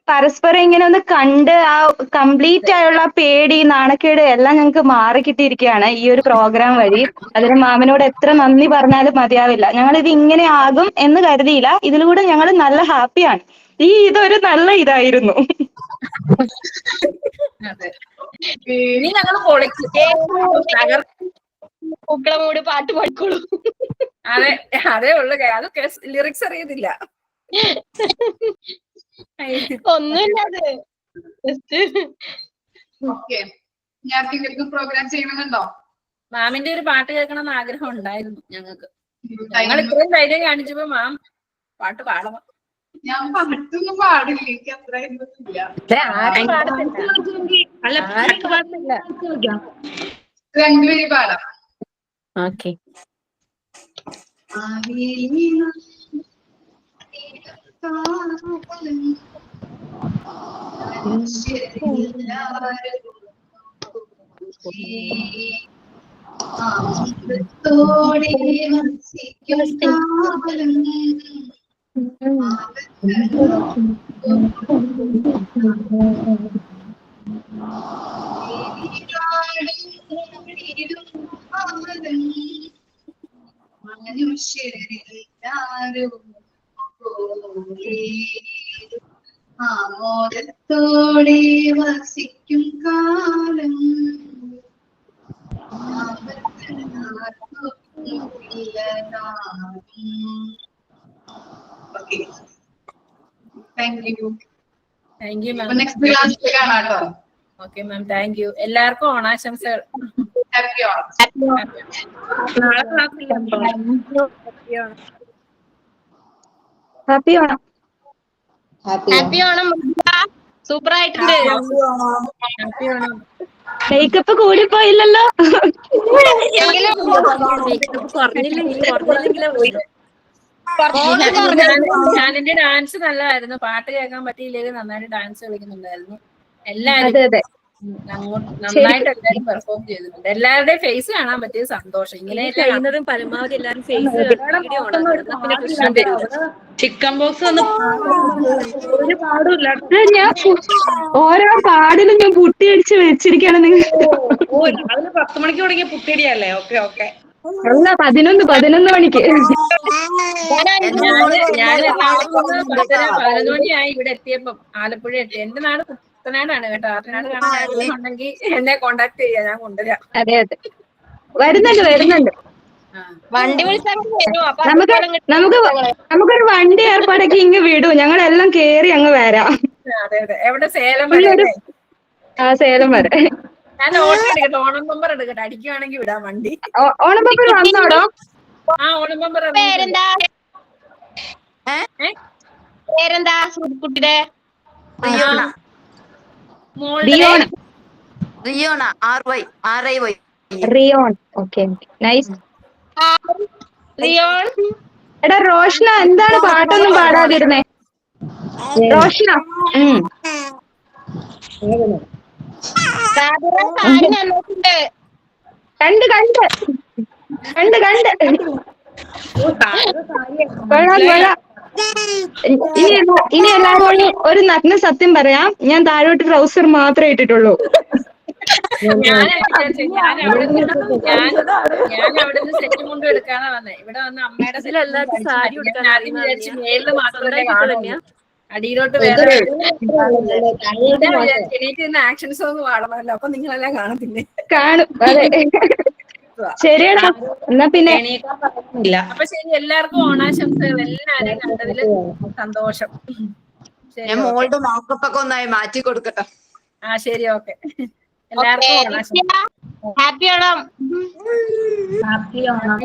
പരസ്പരം ഇങ്ങനെ ഒന്ന് കണ്ട് ആ കംപ്ലീറ്റ് ആയുള്ള പേടി, നാണക്കേട് എല്ലാം ഞങ്ങൾക്ക് മാറി കിട്ടിയിരിക്കുകയാണ് ഈ ഒരു പ്രോഗ്രാം വഴി. അതിന് മാമിനോട് എത്ര നന്ദി പറഞ്ഞാലും മതിയാവില്ല. ഞങ്ങൾ ഇത് ഇങ്ങനെ ആകും എന്ന് കരുതിയില്ല. ഇതിലൂടെ ഞങ്ങൾ നല്ല ഹാപ്പിയാണ്. ഇതൊരു നല്ല ഇതായിരുന്നു. ഇനി ഞങ്ങൾ പൊളിക്കും. പൂക്കളമൂട് പാട്ട് പാടിക്കോളൂ. അതെ, അതേ ഉള്ളു. അതൊക്കെ ലിറിക്സ് അറിയത്തില്ല. ഒന്നുമില്ല. പ്രോഗ്രാം ചെയ്യണമെന്നുണ്ടോ? മാമിന്റെ ഒരു പാട്ട് കേൾക്കണം എന്ന് ആഗ്രഹം ഉണ്ടായിരുന്നു ഞങ്ങൾക്ക്. ഞങ്ങൾ ഇത്രയും ധൈര്യം കാണിച്ചപ്പോ മാം പാട്ട് പാടണം. ഞാൻ പാട്ടൊന്നും പാടില്ല, എനിക്ക് അത്ര ഇല്ല. അല്ല പാട്ട് പാടുന്നില്ല. രണ്ടുപേരും പാടാം. ഓക്കെ. ആമോദത്തോടെ വസിക്കും കാലം മനുഷ്യരില്ലാരും ആമോദത്തോടെ വസിക്കും കാലം thank you. Thank you ma'am. Next ക്ലാസ്സിൽ കാണാം കേട്ടോ. Okay ma'am, thank you. എല്ലാവർക്കും ഓണാശംസകൾ. Happy Onam. Happy Onam. Happy Onam. Super ആയിട്ടുണ്ട്. ഹാപ്പി ഓണം. മേക്കപ്പ് കൂടിപ്പോയില്ലല്ലോ. ഞാനെന്റെ ഡാൻസ് നല്ലതായിരുന്നു. പാട്ട് കേൾക്കാൻ പറ്റിയില്ലെങ്കിൽ നന്നായിട്ട് ഡാൻസ് കളിക്കുന്നുണ്ടായിരുന്നു. എല്ലാരും നന്നായിട്ട് എല്ലാരും പെർഫോം ചെയ്തിട്ടുണ്ട്. എല്ലാവരുടെയും ഫേസ് കാണാൻ പറ്റിയ സന്തോഷം. ഇങ്ങനെ കഴിയുന്നതും പരമാവധി എല്ലാവരും ഫേസ് പിന്നെ പ്രശ്നം വരില്ല. ചിക്കൻ ബോക്സ് വന്ന് ഒരു പാടില്ല. ഞാൻ ഓരോ പാടിലും ഞാൻ പുട്ടിയടിച്ച് വെച്ചിരിക്കുകയാണ്. നിങ്ങൾ രാവിലെ 10 മണിക്ക് തുടങ്ങിയ പുട്ടിയടിയല്ലേ? Okay okay. അല്ല 11 മണിക്ക്. ഞാൻ 11 മണിയായി ഇവിടെ എത്തിയപ്പം. ആലപ്പുഴ എത്തി. എന്റെ നാട് കുട്ടനാടാണ് കേട്ടോ. ആറ്റനാട് കാണാനുണ്ടെങ്കിൽ എന്നെ കോണ്ടാക്ട് ചെയ്യാം, ഞാൻ കൊണ്ടുവരാം. അതെ അതെ, വരുന്നുണ്ട്. വണ്ടി വിളിച്ചാൽ നമുക്കൊരു വണ്ടി ഏർപ്പാടാക്കി ഇങ്ങ് വിടൂ, ഞങ്ങളെല്ലാം കേറി അങ്ങ് വരാം. അതെ അതെ. എവിടെ? സേലം വരെ? ആ, സേലം വരെ. ഞാൻ ഓർഡർ എടുക്കട്ടെ, ഓണം ബമ്പർ എടുക്കട്ടെ, അടിക്കുവാണെങ്കിൽ വിടാം വണ്ടി. ഓണം ബമ്പർ വന്നോടോ? ആ, ഓണം ബമ്പർ. പേരെന്താ? പേരെന്താ കുട്ടിയുടെ? റിയോൺ. Okay, nice. റിയോൺ. എടാ റോഷന, എന്താണ് പാട്ടൊന്നും പാടാതിരുന്നേ? റോഷന കണ്ട് ഇനി എല്ലാവരും ഒരു നഗ്ന സത്യം പറയാം, ഞാൻ താഴോട്ട് ട്രൗസർ മാത്രമേ ഇട്ടിട്ടുള്ളൂ. ഞാൻ അവിടുന്ന് സെറ്റ് മുണ്ടും എടുക്കാനാ വന്നേ. ഇവിടെ വന്ന് അമ്മയുടെ ആദ്യം വിചാരിച്ചു മേളില് മാത്രമല്ലേ കാണുള്ളൂ, അടിയിലോട്ട് വേറെ എനിക്ക് ഇന്ന് ആക്ഷൻ സോങ് പാടണമല്ലോ. അപ്പൊ നിങ്ങളെല്ലാം കാണത്തില്ലേ? കാണും. അതെ, ശരിയാടാ. എന്നാ പിന്നെ അപ്പൊ ശരി, എല്ലാവർക്കും ഓണാശംസകൾ. എല്ലാരും കണ്ടതില് സന്തോഷം. ഞാൻ മോളുടെ മാക്കപ്പൊക്കെ ഒന്നായി മാറ്റി കൊടുക്കട്ടെ. ആ ശരി, ഓക്കെ. എല്ലാവർക്കും ഓണാശംസ. ഹാപ്പി ഓണം. ഹാപ്പി ഓണം.